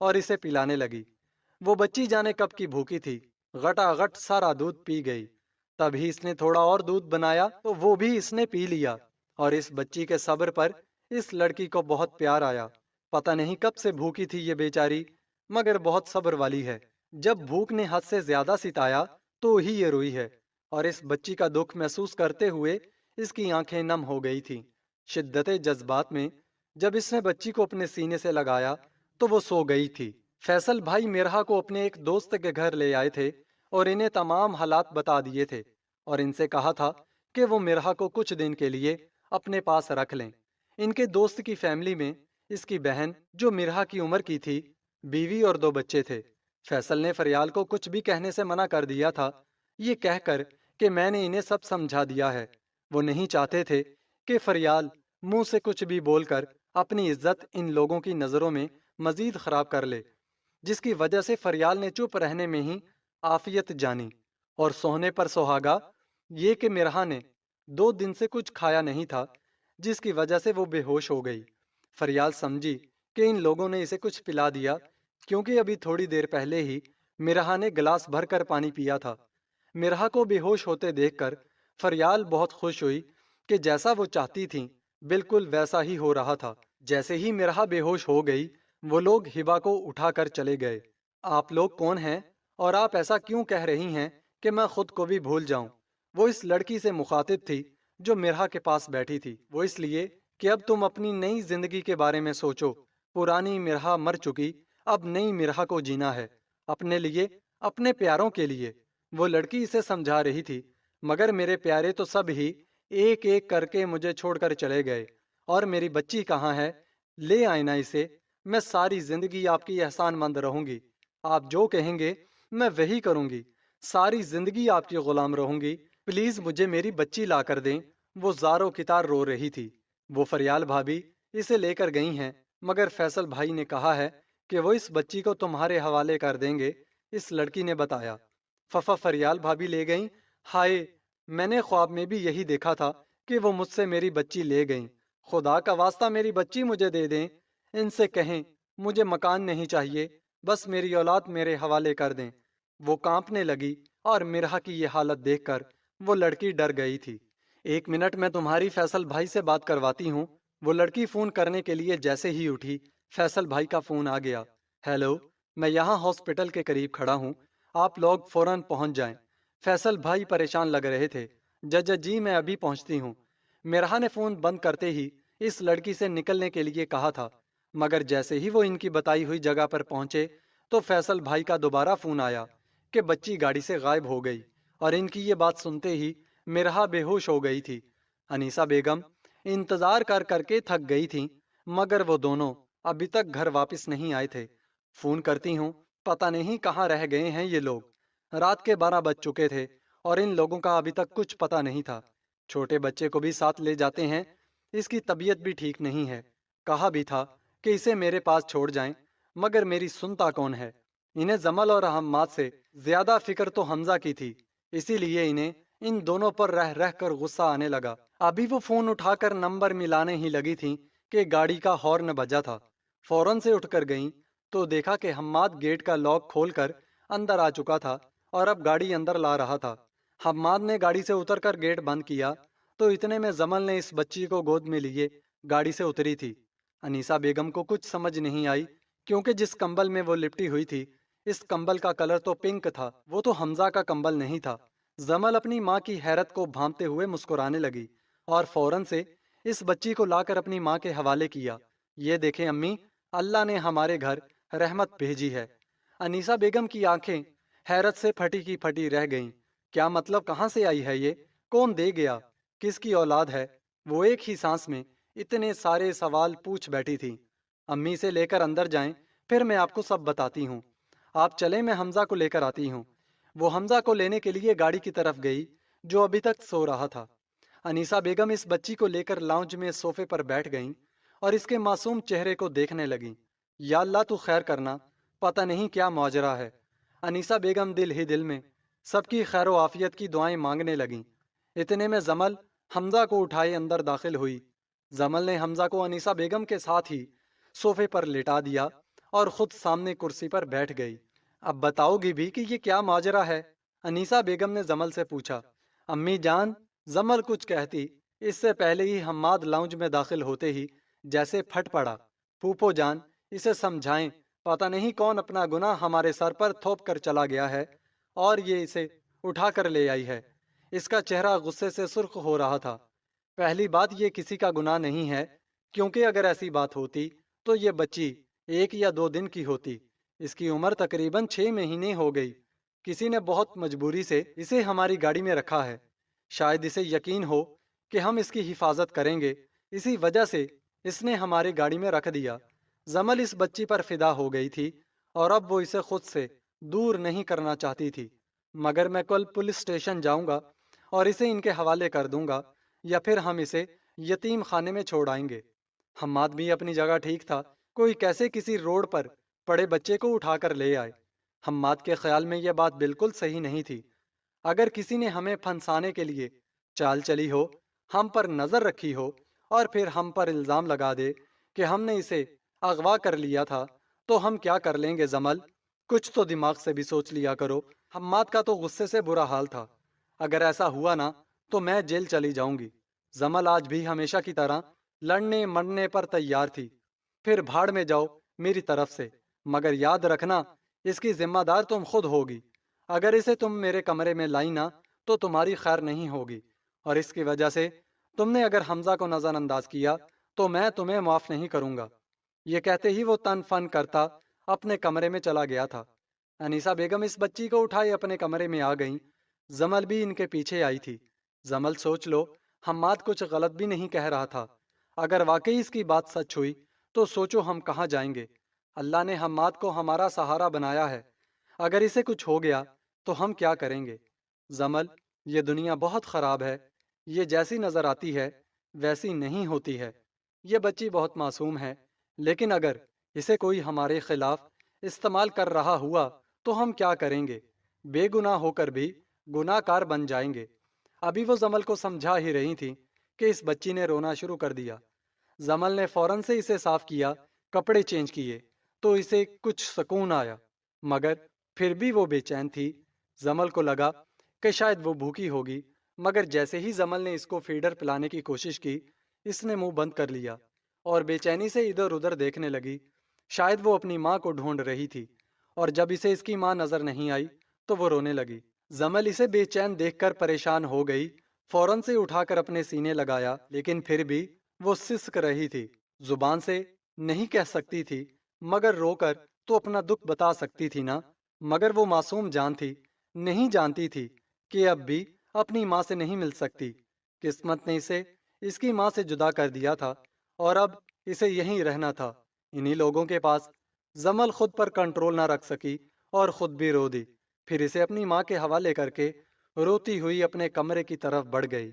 اور اسے پلانے لگی۔ وہ بچی جانے کب کی بھوکی تھی، غٹا غٹ سارا دودھ پی گئی۔ تبھی اس نے تھوڑا اور دودھ بنایا تو وہ بھی اس نے پی لیا، اور اس بچی کے صبر پر اس لڑکی کو بہت پیار آیا۔ پتہ نہیں کب سے بھوکی تھی یہ بیچاری، مگر بہت صبر والی ہے۔ جب بھوک نے حد سے زیادہ ستایا تو ہی یہ روئی ہے، اور اس بچی کا دکھ محسوس کرتے ہوئے اس کی آنکھیں نم ہو گئی تھیں۔ شدت جذبات میں جب اس نے بچی کو اپنے سینے سے لگایا تو وہ سو گئی تھی۔ فیصل بھائی مرہا کو اپنے ایک دوست کے گھر لے آئے تھے اور انہیں تمام حالات بتا دیے تھے، اور ان سے کہا تھا کہ وہ مرہا کو کچھ دن کے لیے اپنے پاس رکھ لیں۔ ان کے دوست کی فیملی میں اس کی بہن جو مرہا کی عمر کی تھی، بیوی اور 2 بچے تھے۔ فیصل نے فریال کو کچھ بھی کہنے سے منع کر دیا تھا، یہ کہہ کر کہ میں نے انہیں سب سمجھا دیا ہے۔ وہ نہیں چاہتے تھے کہ فریال منہ سے کچھ بھی بول کر اپنی عزت ان لوگوں کی نظروں میں مزید خراب کر لے، جس کی وجہ سے فریال نے چپ رہنے میں ہی عافیت جانی، اور سونے پر سہاگا یہ کہ مرہا نے 2 دن سے کچھ کھایا نہیں تھا، جس کی وجہ سے وہ بے ہوش ہو گئی۔ فریال سمجھی کہ ان لوگوں نے اسے کچھ پلا دیا، کیونکہ ابھی تھوڑی دیر پہلے ہی مرہا نے گلاس بھر کر پانی پیا تھا۔ مرہا کو بے ہوش ہوتے دیکھ کر فریال بہت خوش ہوئی کہ جیسا وہ چاہتی تھیں بالکل ویسا ہی ہو رہا تھا۔ جیسے ہی مرہا بے ہوش ہو گئی، وہ لوگ ہبا کو اٹھا کر چلے گئے۔ آپ لوگ کون ہیں اور آپ ایسا کیوں کہہ رہی ہیں کہ میں خود کو بھی بھول جاؤں؟ وہ اس لڑکی سے مخاطب تھی جو مرہا کے پاس بیٹھی تھی۔ وہ اس لیے کہ اب تم اپنی نئی زندگی کے بارے میں سوچو۔ پرانی مرہا مر چکی، اب نئی مرہا کو جینا ہے، اپنے لیے، اپنے پیاروں کے لیے۔ وہ لڑکی اسے سمجھا رہی تھی، مگر میرے پیارے تو سب ہی ایک ایک کر کے مجھے چھوڑ کر چلے گئے، اور میری بچی کہاں ہے؟ لے آئے نا اسے، میں ساری زندگی آپ کی احسان مند رہوں گی۔ آپ جو کہیں گے میں وہی کروں گی، ساری زندگی آپ کی غلام رہوں گی۔ پلیز مجھے میری بچی لا کر دیں۔ وہ زاروں کی طرح رو رہی تھی۔ وہ فریال بھابی اسے لے کر گئی ہیں، مگر فیصل بھائی نے کہا ہے کہ وہ اس بچی کو تمہارے حوالے کر دیں گے، اس لڑکی نے بتایا۔ ففا فریال بھابی لے گئیں۔ ہائے، میں نے خواب میں بھی یہی دیکھا تھا کہ وہ مجھ سے میری بچی لے گئیں۔ خدا کا واسطہ میری بچی مجھے دے دیں، ان سے کہیں مجھے مکان نہیں چاہیے، بس میری اولاد میرے حوالے کر دیں۔ وہ کانپنے لگی، اور مرہا کی یہ حالت دیکھ کر وہ لڑکی ڈر گئی تھی۔ 1 منٹ میں تمہاری فیصل بھائی سے بات کرواتی ہوں۔ وہ لڑکی فون کرنے کے لیے جیسے ہی اٹھی، فیصل بھائی کا فون آ گیا۔ ہیلو، میں یہاں ہاسپٹل کے قریب کھڑا ہوں، آپ لوگ فوراً پہنچ جائیں۔ فیصل بھائی پریشان لگ رہے تھے۔ جج جی میں ابھی پہنچتی ہوں۔ مرہا نے فون بند کرتے ہی اس لڑکی سے نکلنے کے لیے کہا تھا، مگر جیسے ہی وہ ان کی بتائی ہوئی جگہ پر پہنچے تو فیصل بھائی کا دوبارہ فون آیا کہ بچی گاڑی سے غائب ہو گئی، اور ان کی یہ بات سنتے ہی مرہا بے ہوش ہو گئی تھی۔ انیسہ بیگم انتظار کر کر کے تھک گئی تھیں، مگر وہ دونوں ابھی تک گھر واپس نہیں آئے تھے۔ فون کرتی ہوں، پتہ نہیں کہاں رہ گئے ہیں یہ لوگ۔ رات کے 12 بج چکے تھے اور ان لوگوں کا ابھی تک کچھ پتہ نہیں تھا۔ چھوٹے بچے کو بھی ساتھ لے جاتے ہیں، اس کی طبیعت بھی ٹھیک نہیں ہے۔ کہا بھی تھا کہ اسے میرے پاس چھوڑ جائیں، مگر میری سنتا کون ہے؟ انہیں زمل اور حماد سے زیادہ فکر تو حمزہ کی تھی، اسی لیے انہیں ان دونوں پر رہ رہ کر غصہ آنے لگا۔ ابھی وہ فون اٹھا کر نمبر ملانے ہی لگی تھیں کہ گاڑی کا ہارن بجا تھا۔ فوراً سے اٹھ کر گئیں تو دیکھا کہ حماد گیٹ کا لاک کھول کر اندر آ چکا تھا اور اب گاڑی اندر لا رہا تھا۔ حماد نے گاڑی سے اتر کر گیٹ بند کیا تو اتنے میں زمل نے اس بچی کو گود میں لیے گاڑی سے اتری تھی۔ انیسہ بیگم کو کچھ سمجھ نہیں آئی، کیونکہ جس کمبل میں وہ لپٹی ہوئی تھی اس کمبل کا کلر تو پنک تھا، وہ تو حمزہ کا کمبل نہیں تھا۔ زمل اپنی ماں کی حیرت کو بھانپتے ہوئے مسکرانے لگی اور فوراً سے اس بچی کو لا کر اپنی ماں کے حوالے کیا۔ یہ دیکھیں امی، اللہ نے ہمارے گھر رحمت بھیجی ہے۔ انیسہ بیگم کی آنکھیں حیرت سے پھٹی کی پھٹی رہ گئیں۔ کیا مطلب؟ کہاں سے آئی ہے یہ؟ کون دے گیا؟ کس کی اولاد ہے؟ وہ ایک ہی سانس میں اتنے سارے سوال پوچھ بیٹھی تھی۔ امی سے لے کر اندر جائیں، پھر میں آپ کو سب بتاتی ہوں۔ آپ چلیں، میں حمزہ کو لے کر آتی ہوں۔ وہ حمزہ کو لینے کے لیے گاڑی کی طرف گئی جو ابھی تک سو رہا تھا۔ انیسہ بیگم اس بچی کو لے کر لاؤنج میں صوفے پر بیٹھ گئیں اور اس کے معصوم چہرے کو دیکھنے لگیں۔ یا اللہ تو خیر کرنا، پتہ نہیں کیا ماجرا ہے۔ انیسہ بیگم دل ہی دل میں سب کی خیر و عافیت کی دعائیں مانگنے لگیں۔ اتنے میں زمل حمزہ کو اٹھائے اندر داخل ہوئی۔ زمل نے حمزہ کو انیسہ بیگم کے ساتھ ہی صوفے پر لٹا دیا اور خود سامنے کرسی پر بیٹھ گئی۔ اب بتاؤ گی بھی کہ یہ کیا ماجرا ہے؟ انیسہ بیگم نے زمل سے پوچھا۔ امی جان، زمل کچھ کہتی اس سے پہلے ہی حماد لاؤنج میں داخل ہوتے ہی جیسے پھٹ پڑا۔ پھوپھو جان، اسے سمجھائیں، پتہ نہیں کون اپنا گناہ ہمارے سر پر تھوپ کر چلا گیا ہے اور یہ اسے اٹھا کر لے آئی ہے۔ اس کا چہرہ غصے سے سرخ ہو رہا تھا۔ پہلی بات، یہ کسی کا گناہ نہیں ہے، کیونکہ اگر ایسی بات ہوتی تو یہ بچی 1 یا 2 دن کی ہوتی۔ اس کی عمر تقریباً 6 مہینے ہو گئی۔ کسی نے بہت مجبوری سے اسے ہماری گاڑی میں رکھا ہے۔ شاید اسے یقین ہو کہ ہم اس کی حفاظت کریں گے، اسی وجہ سے اس نے ہماری گاڑی میں رکھ دیا۔ زمل اس بچی پر فدا ہو گئی تھی اور اب وہ اسے خود سے دور نہیں کرنا چاہتی تھی۔ مگر میں کل پولیس اسٹیشن جاؤں گا اور اسے ان کے حوالے کر دوں گا، یا پھر ہم اسے یتیم خانے میں چھوڑ آئیں گے۔ حماد بھی اپنی جگہ ٹھیک تھا، کوئی کیسے کسی روڈ پر پڑے بچے کو اٹھا کر لے آئے۔ حماد کے خیال میں یہ بات بالکل صحیح نہیں تھی۔ اگر کسی نے ہمیں پھنسانے کے لیے چال چلی ہو، ہم پر نظر رکھی ہو اور پھر ہم پر الزام لگا دے کہ ہم نے اسے اغوا کر لیا تھا، تو ہم کیا کر لیں گے زمل؟ کچھ تو دماغ سے بھی سوچ لیا کرو۔ حماد کا تو غصے سے برا حال تھا۔ اگر ایسا ہوا نا تو میں جیل چلی جاؤں گی۔ زمل آج بھی ہمیشہ کی طرح لڑنے مرنے پر تیار تھی۔ پھر بھاڑ میں جاؤ میری طرف سے، مگر یاد رکھنا اس کی ذمہ دار تم خود ہوگی۔ اگر اسے تم میرے کمرے میں لائی نا تو تمہاری خیر نہیں ہوگی، اور اس کی وجہ سے تم نے اگر حمزہ کو نظر انداز کیا تو میں تمہیں معاف نہیں کروں گا۔ یہ کہتے ہی وہ تن فن کرتا اپنے کمرے میں چلا گیا تھا۔ انیسہ بیگم اس بچی کو اٹھائے اپنے کمرے میں آ گئیں۔ زمل بھی ان کے پیچھے آئی تھی۔ زمل، سوچ لو، حماد کچھ غلط بھی نہیں کہہ رہا تھا۔ اگر واقعی اس کی بات سچ ہوئی تو سوچو ہم کہاں جائیں گے۔ اللہ نے حماد کو ہمارا سہارا بنایا ہے، اگر اسے کچھ ہو گیا تو ہم کیا کریں گے؟ زمل، یہ دنیا بہت خراب ہے، یہ جیسی نظر آتی ہے ویسی نہیں ہوتی ہے۔ یہ بچی بہت معصوم ہے، لیکن اگر اسے کوئی ہمارے خلاف استعمال کر رہا ہوا تو ہم کیا کریں گے؟ بے گناہ ہو کر بھی گناہ کار بن جائیں گے۔ ابھی وہ زمل کو سمجھا ہی رہی تھی کہ اس بچی نے رونا شروع کر دیا۔ زمل نے فوراً سے اسے صاف کیا، کپڑے چینج کیے تو اسے کچھ سکون آیا، مگر پھر بھی وہ بے چین تھی۔ زمل کو لگا کہ شاید وہ بھوکی ہوگی، مگر جیسے ہی زمل نے اس کو فیڈر پلانے کی کوشش کی، اس نے منہ بند کر لیا اور بے چینی سے ادھر ادھر دیکھنے لگی۔ شاید وہ اپنی ماں کو ڈھونڈ رہی تھی، اور جب اسے اس کی ماں نظر نہیں آئی تو وہ رونے لگی۔ زمل اسے بے چین دیکھ کر پریشان ہو گئی، فوراً سے اٹھا کر اپنے سینے لگایا، لیکن پھر بھی وہ سسک رہی تھی۔ زبان سے نہیں کہہ سکتی تھی، مگر رو کر تو اپنا دکھ بتا سکتی تھی نا۔ مگر وہ معصوم جان تھی، نہیں جانتی تھی کہ اب بھی اپنی ماں سے نہیں مل سکتی۔ قسمت نے اسے اس کی ماں سے جدا کر دیا تھا اور اب اسے یہیں رہنا تھا، انہی لوگوں کے پاس۔ زمل خود پر کنٹرول نہ رکھ سکی اور خود بھی رو دی، پھر اسے اپنی ماں کے حوالے کر کے روتی ہوئی اپنے کمرے کی طرف بڑھ گئی۔